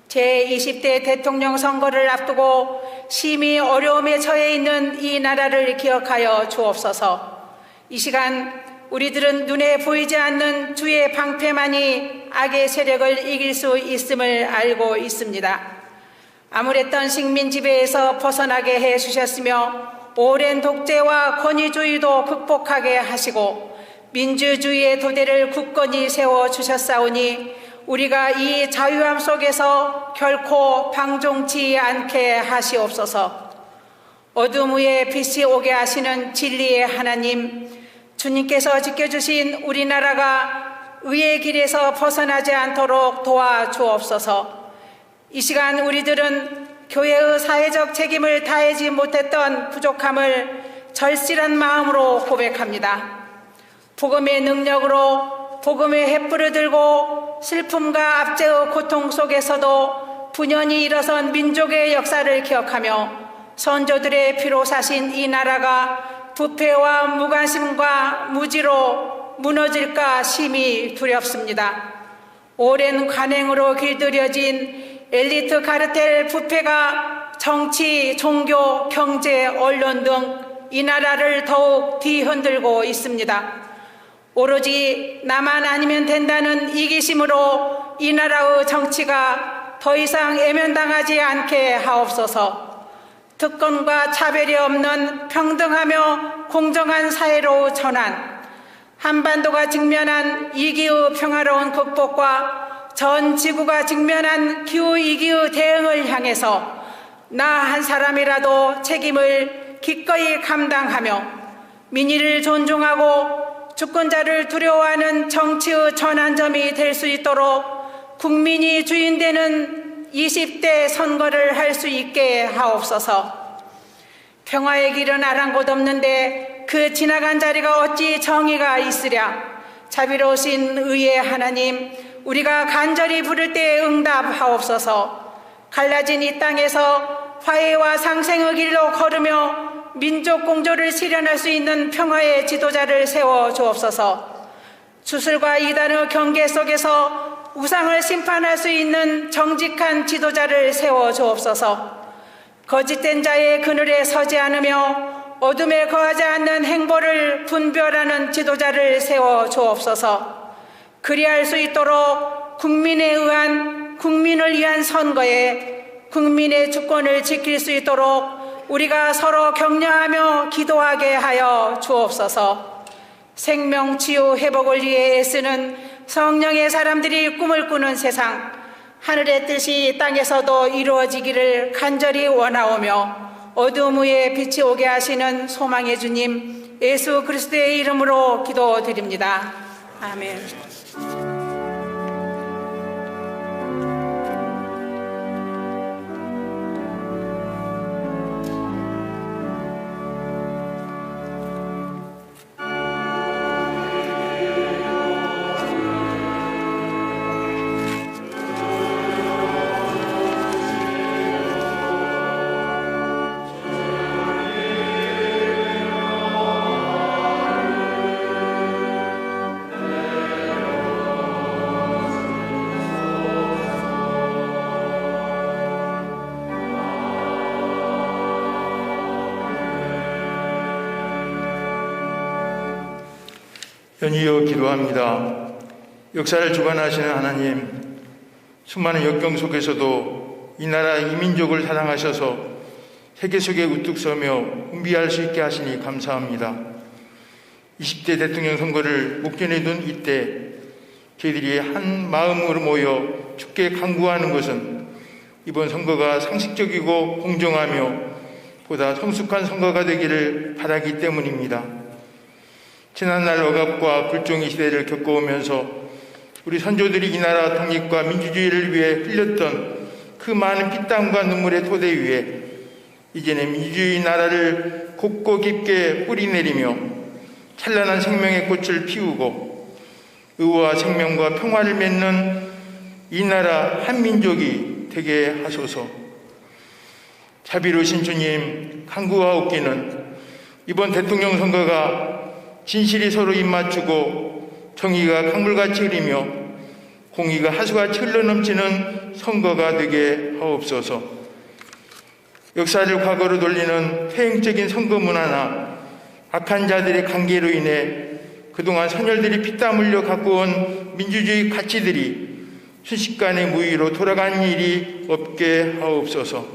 제20대 대통령 선거를 앞두고 심히 어려움에 처해 있는 이 나라를 기억하여 주옵소서. 이 시간 우리들은 눈에 보이지 않는 주의 방패만이 악의 세력을 이길 수 있음을 알고 있습니다. 아무랬던 식민 지배에서 벗어나게 해주셨으며 오랜 독재와 권위주의도 극복하게 하시고 민주주의의 도대를 굳건히 세워주셨사오니 우리가 이 자유함 속에서 결코 방종치 않게 하시옵소서. 어둠 위에 빛이 오게 하시는 진리의 하나님, 주님께서 지켜주신 우리나라가 의의 길에서 벗어나지 않도록 도와주옵소서. 이 시간 우리들은 교회의 사회적 책임을 다하지 못했던 부족함을 절실한 마음으로 고백합니다. 복음의 능력으로 복음의 횃불을 들고 슬픔과 압제의 고통 속에서도 분연히 일어선 민족의 역사를 기억하며 선조들의 피로 사신 이 나라가 부패와 무관심과 무지로 무너질까 심히 두렵습니다. 오랜 관행으로 길들여진 엘리트 카르텔 부패가 정치, 종교, 경제, 언론 등 이 나라를 더욱 뒤흔들고 있습니다. 오로지 나만 아니면 된다는 이기심으로 이 나라의 정치가 더 이상 애면당하지 않게 하옵소서. 특권과 차별이 없는 평등하며 공정한 사회로 전환, 한반도가 직면한 위기의 평화로운 극복과 전 지구가 직면한 기후위기의 대응을 향해서 나 한 사람이라도 책임을 기꺼이 감당하며 민의를 존중하고 주권자를 두려워하는 정치의 전환점이 될 수 있도록 국민이 주인되는 20대 선거를 할 수 있게 하옵소서. 평화의 길은 아랑곳 없는데 그 지나간 자리가 어찌 정의가 있으랴. 자비로우신 의의 하나님, 우리가 간절히 부를 때 응답하옵소서. 갈라진 이 땅에서 화해와 상생의 길로 걸으며 민족 공조를 실현할 수 있는 평화의 지도자를 세워 주옵소서. 주술과 이단의 경계 속에서 우상을 심판할 수 있는 정직한 지도자를 세워 주옵소서. 거짓된 자의 그늘에 서지 않으며 어둠에 거하지 않는 행보를 분별하는 지도자를 세워 주옵소서. 그리할 수 있도록 국민을 위한 선거에 국민의 주권을 지킬 수 있도록 우리가 서로 격려하며 기도하게 하여 주옵소서. 생명, 치유, 회복을 위해 애쓰는 성령의 사람들이 꿈을 꾸는 세상, 하늘의 뜻이 땅에서도 이루어지기를 간절히 원하오며 어두움 위에 빛이 오게 하시는 소망의 주님 예수 그리스도의 이름으로 기도드립니다. 아멘. 연이어 기도합니다. 역사를 주관하시는 하나님, 수많은 역경 속에서도 이 나라 이 민족을 사랑하셔서 세계 속에 우뚝 서며 훈비할 수 있게 하시니 감사합니다. 20대 대통령 선거를 목전에 둔 이때 저희들이 한 마음으로 모여 주께 간구하는 것은 이번 선거가 상식적이고 공정하며 보다 성숙한 선거가 되기를 바라기 때문입니다. 지난날 억압과 불종의 시대를 겪어오면서 우리 선조들이 이 나라 독립과 민주주의를 위해 흘렸던 그 많은 피땀과 눈물의 토대 위에 이제는 민주주의 나라를 곱고 깊게 뿌리내리며 찬란한 생명의 꽃을 피우고 의와 생명과 평화를 맺는 이 나라 한민족이 되게 하소서. 자비로우신 주님, 간구하옵기는 이번 대통령 선거가 진실이 서로 입맞추고 정의가 강물같이 흐리며 공의가 하수같이 흘러넘치는 선거가 되게 하옵소서. 역사를 과거로 돌리는 퇴행적인 선거 문화나 악한 자들의 관계로 인해 그동안 선열들이 피땀 흘려 갖고 온 민주주의 가치들이 순식간에 무위로 돌아간 일이 없게 하옵소서.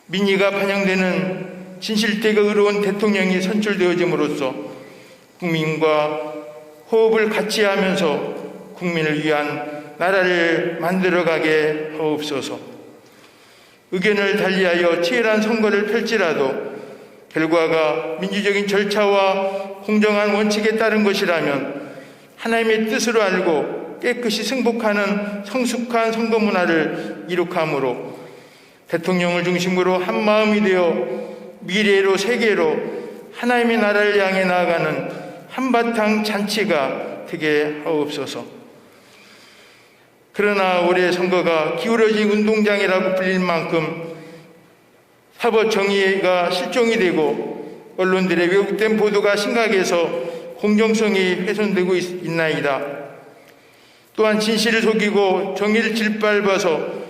민의가 반영되는 진실되고 의로운 대통령이 선출되어짐으로써 국민과 호흡을 같이 하면서 국민을 위한 나라를 만들어가게 하옵소서. 의견을 달리하여 치열한 선거를 펼치라도 결과가 민주적인 절차와 공정한 원칙에 따른 것이라면 하나님의 뜻으로 알고 깨끗이 승복하는 성숙한 선거 문화를 이룩함으로 대통령을 중심으로 한 마음이 되어 미래로 세계로 하나님의 나라를 향해 나아가는 한바탕 잔치가 되게 하옵소서. 그러나 올해 선거가 기울어진 운동장이라고 불릴 만큼 사법 정의가 실종이 되고 언론들의 왜곡된 보도가 심각해서 공정성이 훼손되고 있나이다. 또한 진실을 속이고 정의를 짓밟아서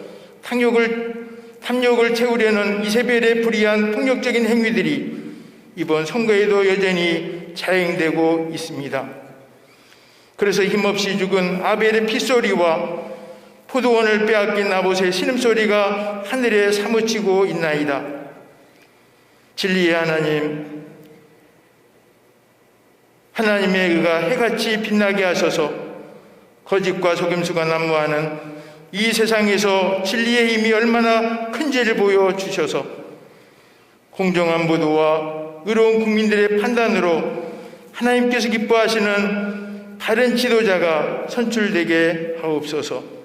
탐욕을 채우려는 이세벨의 불의한 폭력적인 행위들이 이번 선거에도 여전히 자행되고 있습니다. 그래서 힘없이 죽은 아벨의 핏소리와 포도원을 빼앗긴 나봇의 신음소리가 하늘에 사무치고 있나이다. 진리의 하나님, 하나님의 의가 해같이 빛나게 하셔서 거짓과 속임수가 난무하는 이 세상에서 진리의 힘이 얼마나 큰지를 보여주셔서 공정한 보도와 의로운 국민들의 판단으로 하나님께서 기뻐하시는 바른 지도자가 선출되게 하옵소서.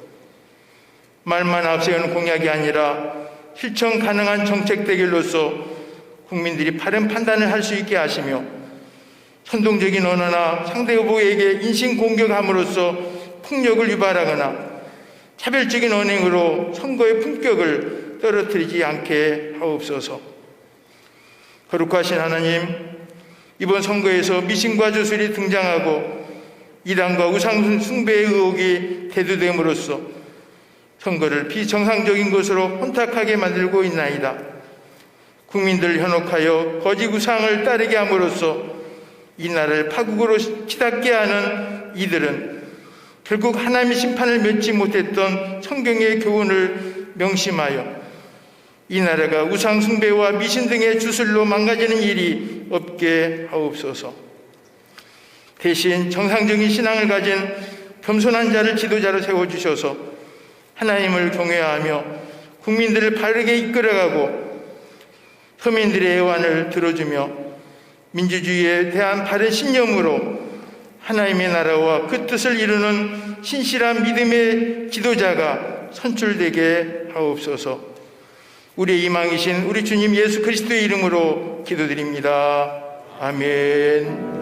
말만 앞세우는 공약이 아니라 실천 가능한 정책 대결로서 국민들이 바른 판단을 할 수 있게 하시며 선동적인 언어나 상대 후보에게 인신공격함으로써 폭력을 유발하거나 차별적인 언행으로 선거의 품격을 떨어뜨리지 않게 하옵소서. 거룩하신 하나님, 이번 선거에서 미신과 주술이 등장하고 이단과 우상 숭배의 의혹이 대두됨으로써 선거를 비정상적인 것으로 혼탁하게 만들고 있나이다. 국민들을 현혹하여 거짓 우상을 따르게 함으로써 이 나라를 파국으로 치닫게 하는 이들은 결국 하나님의 심판을 면치 못했던 성경의 교훈을 명심하여 이 나라가 우상 숭배와 미신 등의 주술로 망가지는 일이 없게 하옵소서. 대신 정상적인 신앙을 가진 겸손한 자를 지도자로 세워주셔서 하나님을 경외하며 국민들을 바르게 이끌어가고 서민들의 애환을 들어주며 민주주의에 대한 바른 신념으로 하나님의 나라와 그 뜻을 이루는 신실한 믿음의 지도자가 선출되게 하옵소서. 우리의 희망이신 우리 주님 예수 그리스도의 이름으로 기도드립니다. 아멘.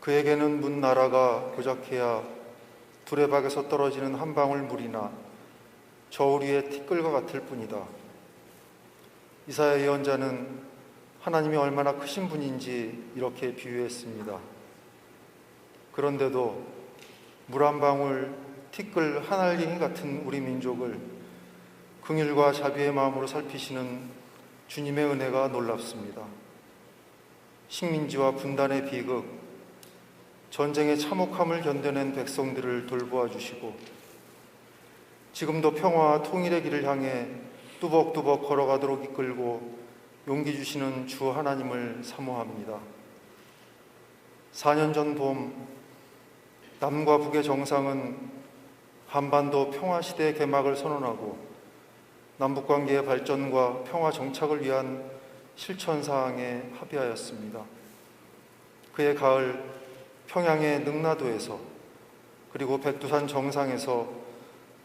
그에게는 문 나라가 고작해야 두레박에서 떨어지는 한 방울 물이나 저울 위의 티끌과 같을 뿐이다. 이사야 예언자는 하나님이 얼마나 크신 분인지 이렇게 비유했습니다. 그런데도 물 한 방울, 티끌 한 알갱이 같은 우리 민족을 긍휼과 자비의 마음으로 살피시는 주님의 은혜가 놀랍습니다. 식민지와 분단의 비극, 전쟁의 참혹함을 견뎌낸 백성들을 돌보아 주시고 지금도 평화와 통일의 길을 향해 뚜벅뚜벅 걸어가도록 이끌고 용기 주시는 주 하나님을 사모합니다. 4년 전 봄 남과 북의 정상은 한반도 평화시대의 개막을 선언하고 남북관계의 발전과 평화 정착을 위한 실천사항에 합의하였습니다. 그해 가을 평양의 능라도에서 그리고 백두산 정상에서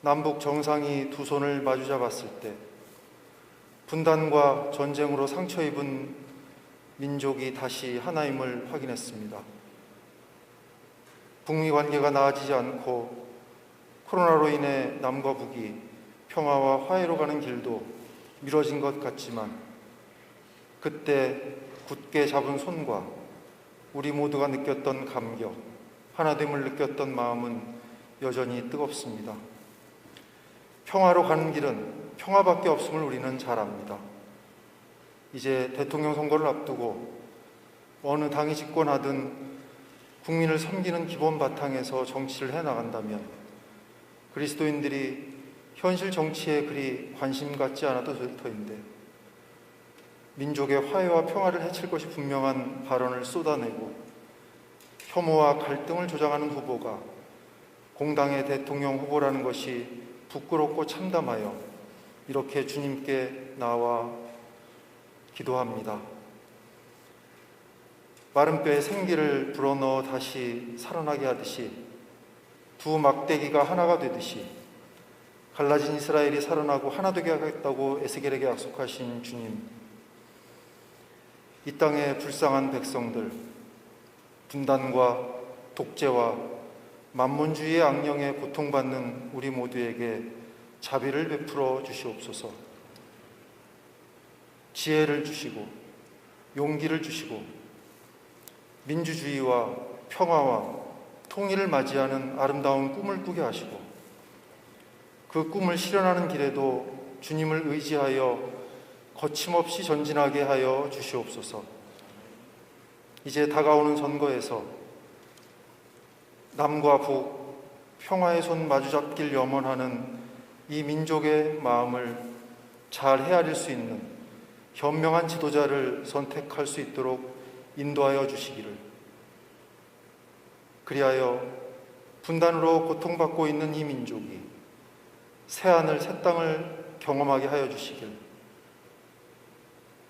남북 정상이 두 손을 마주잡았을 때 분단과 전쟁으로 상처 입은 민족이 다시 하나임을 확인했습니다. 북미 관계가 나아지지 않고 코로나로 인해 남과 북이 평화와 화해로 가는 길도 미뤄진 것 같지만 그때 굳게 잡은 손과 우리 모두가 느꼈던 감격, 하나됨을 느꼈던 마음은 여전히 뜨겁습니다. 평화로 가는 길은 평화밖에 없음을 우리는 잘 압니다. 이제 대통령 선거를 앞두고 어느 당이 집권하든 국민을 섬기는 기본 바탕에서 정치를 해나간다면 그리스도인들이 현실 정치에 그리 관심 갖지 않아도 될 터인데 민족의 화해와 평화를 해칠 것이 분명한 발언을 쏟아내고 혐오와 갈등을 조장하는 후보가 공당의 대통령 후보라는 것이 부끄럽고 참담하여 이렇게 주님께 나와 기도합니다. 마른 뼈에 생기를 불어넣어 다시 살아나게 하듯이 두 막대기가 하나가 되듯이 갈라진 이스라엘이 살아나고 하나 되게 하겠다고 에스겔에게 약속하신 주님, 이 땅의 불쌍한 백성들, 분단과 독재와 만몬주의의 악령에 고통받는 우리 모두에게 자비를 베풀어 주시옵소서. 지혜를 주시고 용기를 주시고 민주주의와 평화와 통일을 맞이하는 아름다운 꿈을 꾸게 하시고 그 꿈을 실현하는 길에도 주님을 의지하여 거침없이 전진하게 하여 주시옵소서. 이제 다가오는 선거에서 남과 북 평화의 손 마주잡길 염원하는 이 민족의 마음을 잘 헤아릴 수 있는 현명한 지도자를 선택할 수 있도록 인도하여 주시기를, 그리하여 분단으로 고통받고 있는 이 민족이 새하늘 새 땅을 경험하게 하여 주시길,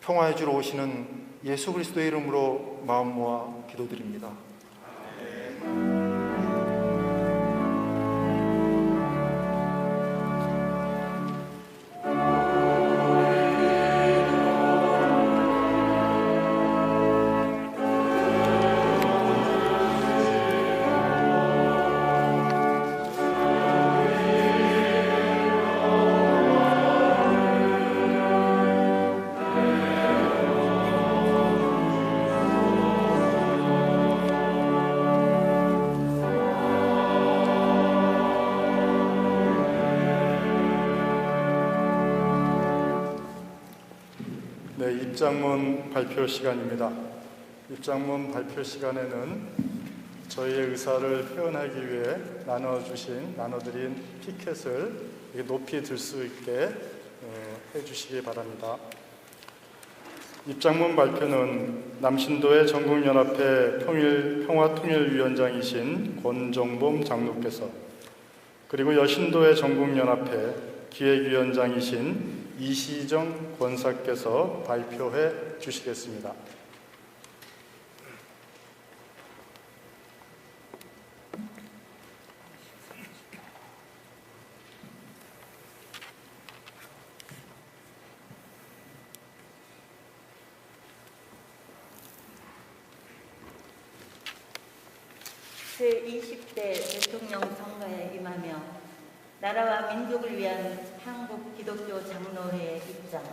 평화의 주로 오시는 예수 그리스도의 이름으로 마음 모아 기도드립니다. 네, 입장문 발표 시간입니다. 입장문 발표 시간에는 저희의 의사를 표현하기 위해 나눠드린 피켓을 높이 들 수 있게 해주시기 바랍니다. 입장문 발표는 남신도의 전국연합회 평화통일위원장이신 권정범 장로께서, 그리고 여신도의 전국연합회 기획위원장이신 이시정 권사께서 발표해 주시겠습니다. 제20대 대통령 선거에 임하며 나라와 민족을 위한 한국 기독교 장로회의 입장.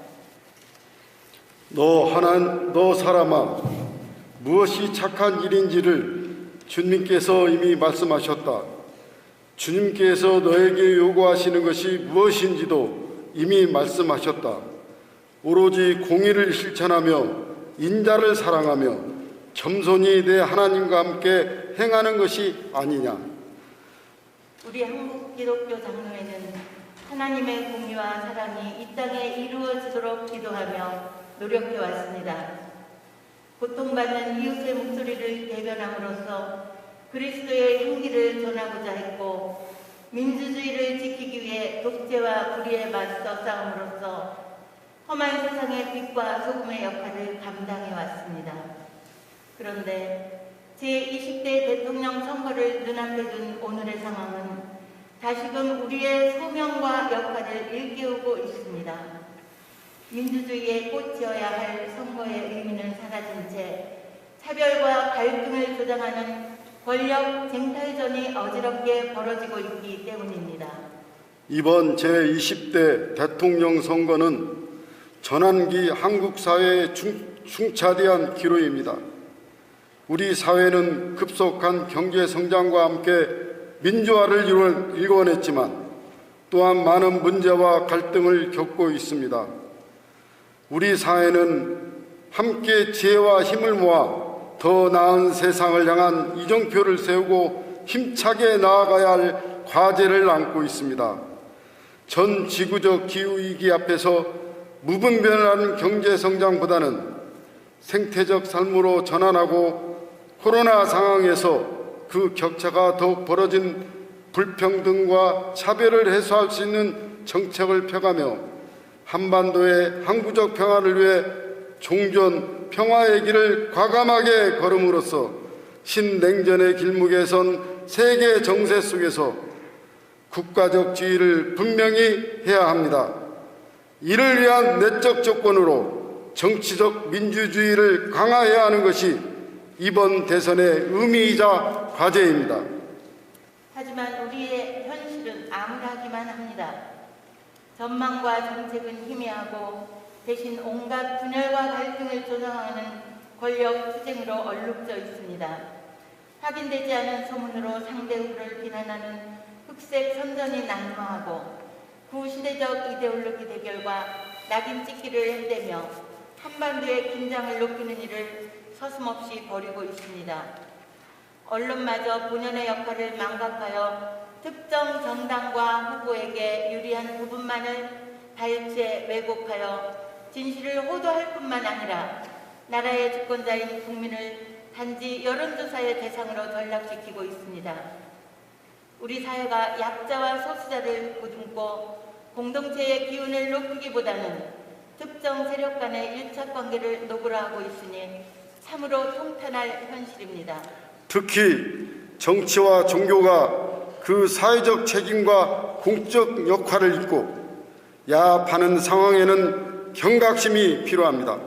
너 사람아, 무엇이 착한 일인지를 주님께서 이미 말씀하셨다. 주님께서 너에게 요구하시는 것이 무엇인지도 이미 말씀하셨다. 오로지 공의를 실천하며 인자를 사랑하며 겸손히 내 하나님과 함께 행하는 것이 아니냐. 우리 한국 기독교 장로회는 하나님의 공의와 사랑이 이 땅에 이루어지도록 기도하며 노력해 왔습니다. 고통받는 이웃의 목소리를 대변함으로써 그리스도의 향기를 전하고자 했고, 민주주의를 지키기 위해 독재와 불의에 맞서 싸움으로써 험한 세상의 빛과 소금의 역할을 감당해 왔습니다. 그런데 제20대 대통령 선거를 눈앞에 둔 오늘의 상황은 다시금 우리의 소명과 역할을 일깨우고 있습니다. 민주주의의 꽃이어야 할 선거의 의미는 사라진 채 차별과 갈등을 조장하는 권력 쟁탈전이 어지럽게 벌어지고 있기 때문입니다. 이번 제20대 대통령 선거는 전환기 한국 사회의 중차대한 기로입니다. 우리 사회는 급속한 경제 성장과 함께 민주화를 일궈냈지만 또한 많은 문제와 갈등을 겪고 있습니다. 우리 사회는 함께 지혜와 힘을 모아 더 나은 세상을 향한 이정표를 세우고 힘차게 나아가야 할 과제를 안고 있습니다. 전 지구적 기후위기 앞에서 무분별한 경제성장보다는 생태적 삶으로 전환하고 코로나 상황에서 그 격차가 더욱 벌어진 불평등과 차별을 해소할 수 있는 정책을 펴가며 한반도의 항구적 평화를 위해 종전 평화의 길을 과감하게 걸음으로써 신냉전의 길목에 선 세계 정세 속에서 국가적 지위를 분명히 해야 합니다. 이를 위한 내적 조건으로 정치적 민주주의를 강화해야 하는 것이 이번 대선의 의미이자 과제입니다. 하지만 우리의 현실은 암울하기만 합니다. 전망과 정책은 희미하고 대신 온갖 분열과 갈등을 조장하는 권력 투쟁으로 얼룩져 있습니다. 확인되지 않은 소문으로 상대 후를 비난하는 흑색 선전이 난무하고 구시대적 이데올로기 대결과 낙인 찍기를 해대며 한반도의 긴장을 높이는 일을 서슴없이 벌이고 있습니다. 언론마저 본연의 역할을 망각하여 특정 정당과 후보에게 유리한 부분만을 발췌 왜곡하여 진실을 호도할 뿐만 아니라 나라의 주권자인 국민을 단지 여론조사의 대상으로 전락시키고 있습니다. 우리 사회가 약자와 소수자를 보듬고 공동체의 기운을 높이기보다는 특정 세력 간의 일착관계를 노골화하고 있으니 참으로 통탄할 현실입니다. 특히 정치와 종교가 그 사회적 책임과 공적 역할을 잇고 야합하는 상황에는 경각심이 필요합니다.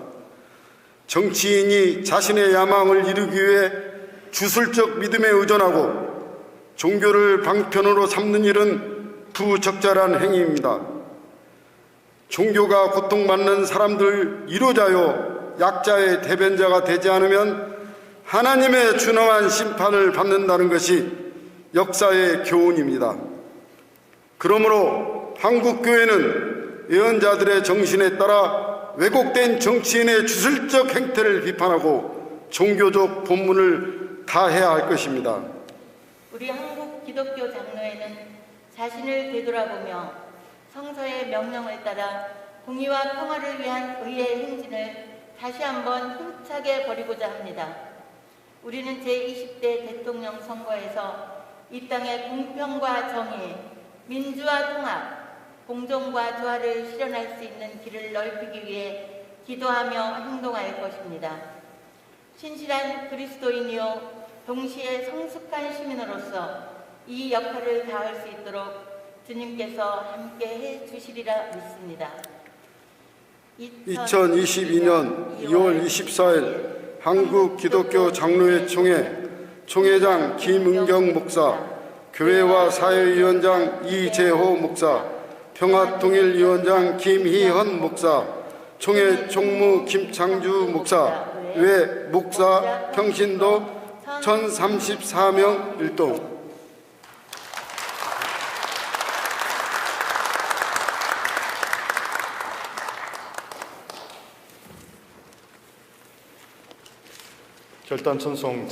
정치인이 자신의 야망을 이루기 위해 주술적 믿음에 의존하고 종교를 방편으로 삼는 일은 부적절한 행위입니다. 종교가 고통받는 사람들 이루자요 약자의 대변자가 되지 않으면 하나님의 준엄한 심판을 받는다는 것이 역사의 교훈입니다. 그러므로 한국교회는 예언자들의 정신에 따라 왜곡된 정치인의 주술적 행태를 비판하고 종교적 본분을 다해야 할 것입니다. 우리 한국 기독교 장로회는 자신을 되돌아보며 성서의 명령을 따라 공의와 평화를 위한 의의 행진을 다시 한번 힘차게 벌이고자 합니다. 우리는 제20대 대통령 선거에서 이 땅의 공평과 정의, 민주화 통합, 공정과 조화를 실현할 수 있는 길을 넓히기 위해 기도하며 행동할 것입니다. 신실한 그리스도인이요 동시에 성숙한 시민으로서 이 역할을 다할 수 있도록 주님께서 함께해 주시리라 믿습니다. 2022년 2월 24일 한국 기독교 장로회 총회장 김은경 목사, 교회와 사회위원장 이재호 목사, 평화통일위원장 김희헌 목사, 총회 총무 김창주 목사, 외 목사 평신도 1034명 일동. 결단 찬송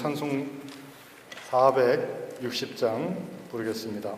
460장 부르겠습니다.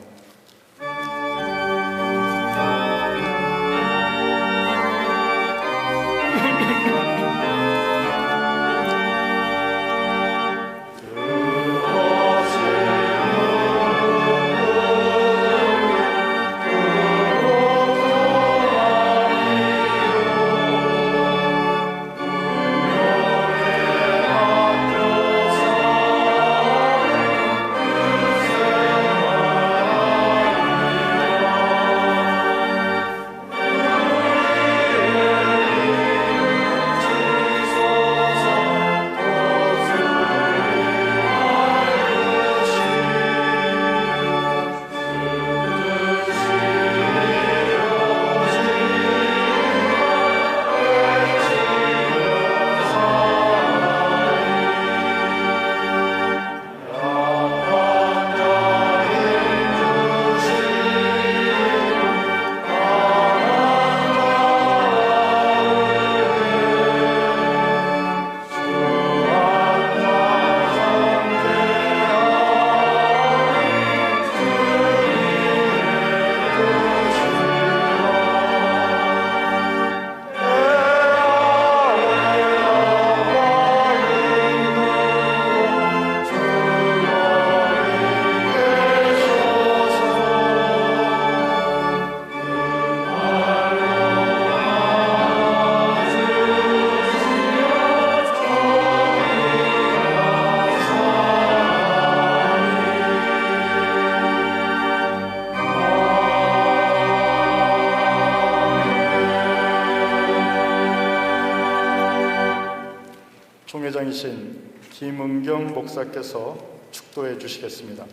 총회장이신 김은경 목사께서 축도해 주시겠습니다.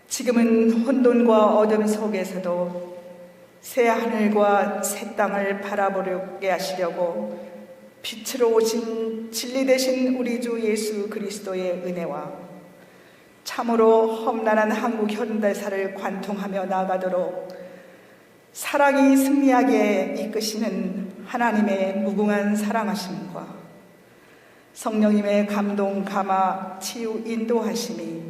지금은 혼돈과 어둠 속에서도 새 하늘과 새 땅을 바라보게 하시려고 빛으로 오신 진리 되신 우리 주 예수 그리스도의 은혜와 참으로 험난한 한국 현대사를 관통하며 나아가도록 사랑이 승리하게 이끄시는 하나님의 무궁한 사랑하심과 성령님의 감동, 감화, 치유, 인도하심이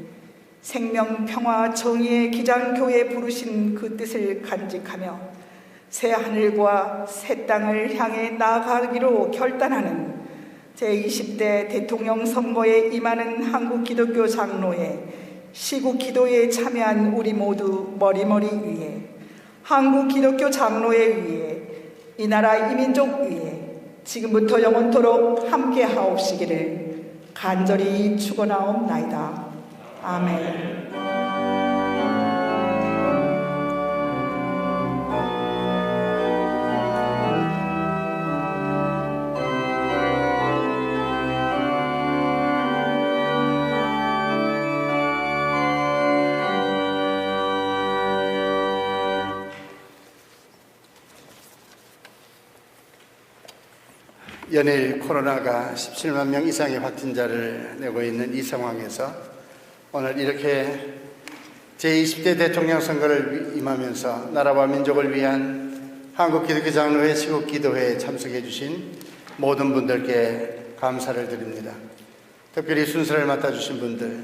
생명, 평화, 정의의 기장교회에 부르신 그 뜻을 간직하며 새 하늘과 새 땅을 향해 나아가기로 결단하는 제20대 대통령 선거에 임하는 한국 기독교 장로회 시국 기도에 참여한 우리 모두 머리머리 위에 한국 기독교 장로회 위에 이 나라 이민족 위에 지금부터 영원토록 함께 하옵시기를 간절히 축원하옵나이다. 아멘. 연일 코로나가 17만 명 이상의 확진자를 내고 있는 이 상황에서 오늘 이렇게 제20대 대통령 선거를 임하면서 나라와 민족을 위한 한국 기독교 장로회 시국 기도회에 참석해 주신 모든 분들께 감사를 드립니다. 특별히 순서를 맡아주신 분들,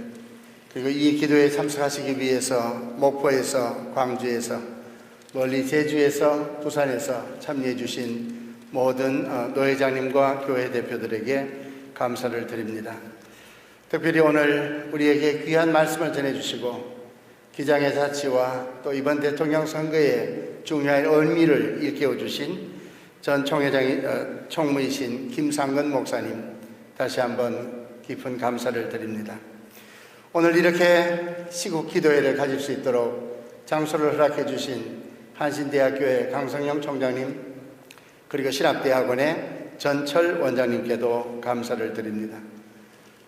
그리고 이 기도회에 참석하시기 위해서 목포에서, 광주에서, 멀리 제주에서, 부산에서 참여해 주신 모든 노회장님과 교회 대표들에게 감사를 드립니다. 특별히 오늘 우리에게 귀한 말씀을 전해주시고 기장의 자치와 또 이번 대통령 선거의 중요한 의미를 일깨워 주신 전 총무이신 김상근 목사님, 다시 한번 깊은 감사를 드립니다. 오늘 이렇게 시국 기도회를 가질 수 있도록 장소를 허락해 주신 한신대학교의 강성영 총장님, 그리고 신학대학원의 전철 원장님께도 감사를 드립니다.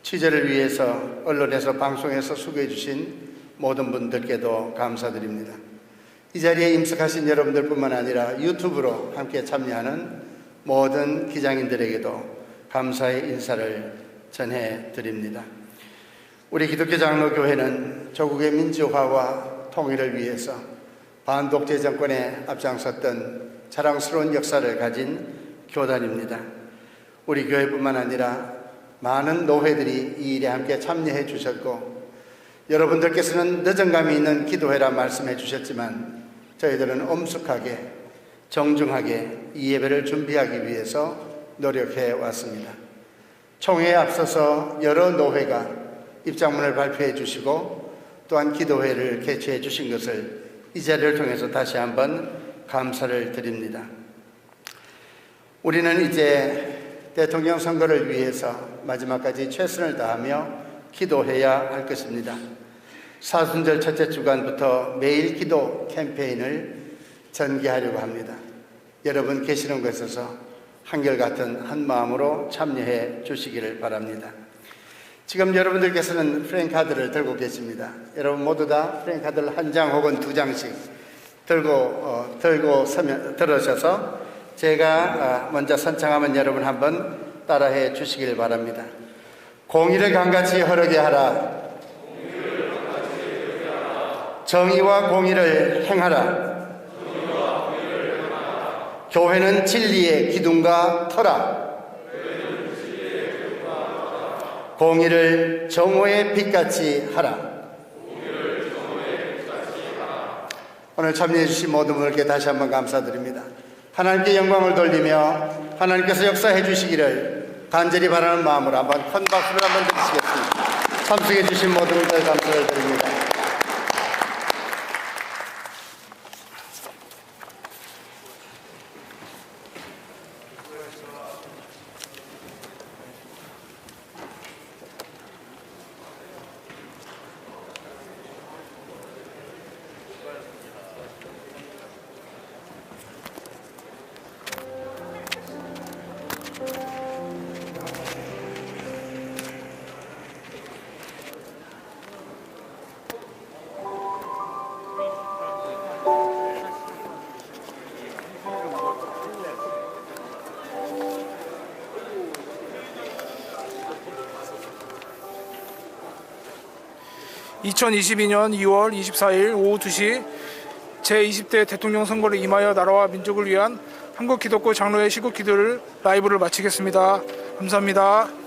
취재를 위해서 언론에서 방송에서 수고해 주신 모든 분들께도 감사드립니다. 이 자리에 임석하신 여러분들뿐만 아니라 유튜브로 함께 참여하는 모든 기장인들에게도 감사의 인사를 전해드립니다. 우리 기독교 장로교회는 조국의 민주화와 통일을 위해서 반독재 정권에 앞장섰던 자랑스러운 역사를 가진 교단입니다. 우리 교회뿐만 아니라 많은 노회들이 이 일에 함께 참여해 주셨고, 여러분들께서는 늦은 감이 있는 기도회라 말씀해 주셨지만 저희들은 엄숙하게 정중하게 이 예배를 준비하기 위해서 노력해 왔습니다. 총회에 앞서서 여러 노회가 입장문을 발표해 주시고 또한 기도회를 개최해 주신 것을 이 자리를 통해서 다시 한번 감사를 드립니다. 우리는 이제 대통령 선거를 위해서 마지막까지 최선을 다하며 기도해야 할 것입니다. 사순절 첫째 주간부터 매일 기도 캠페인을 전개하려고 합니다. 여러분 계시는 곳에서 한결같은 한 마음으로 참여해 주시기를 바랍니다. 지금 여러분들께서는 프랭카드를 들고 계십니다. 여러분 모두 다 프랭카드를 한 장 혹은 두 장씩 들으셔서 제가 먼저 선창하면 여러분 한번 따라해 주시길 바랍니다. 공의를 강같이 흐르게 하라. 정의와 공의를 행하라. 교회는 진리의 기둥과 터라. 공의를 정오의 빛같이 하라. 오늘 참여해 주신 모든 분들께 다시 한번 감사드립니다. 하나님께 영광을 돌리며 하나님께서 역사해 주시기를 간절히 바라는 마음으로 한번 큰 박수를 한번 드리시겠습니다. 참석해 주신 모든 분들 감사를 드립니다. (2022년 2월 24일) 오후 2시 제20대 대통령 선거를 임하여 나라와 민족을 위한 한국 기독교 장로회 시국 기도를 라이브를 마치겠습니다. 감사합니다.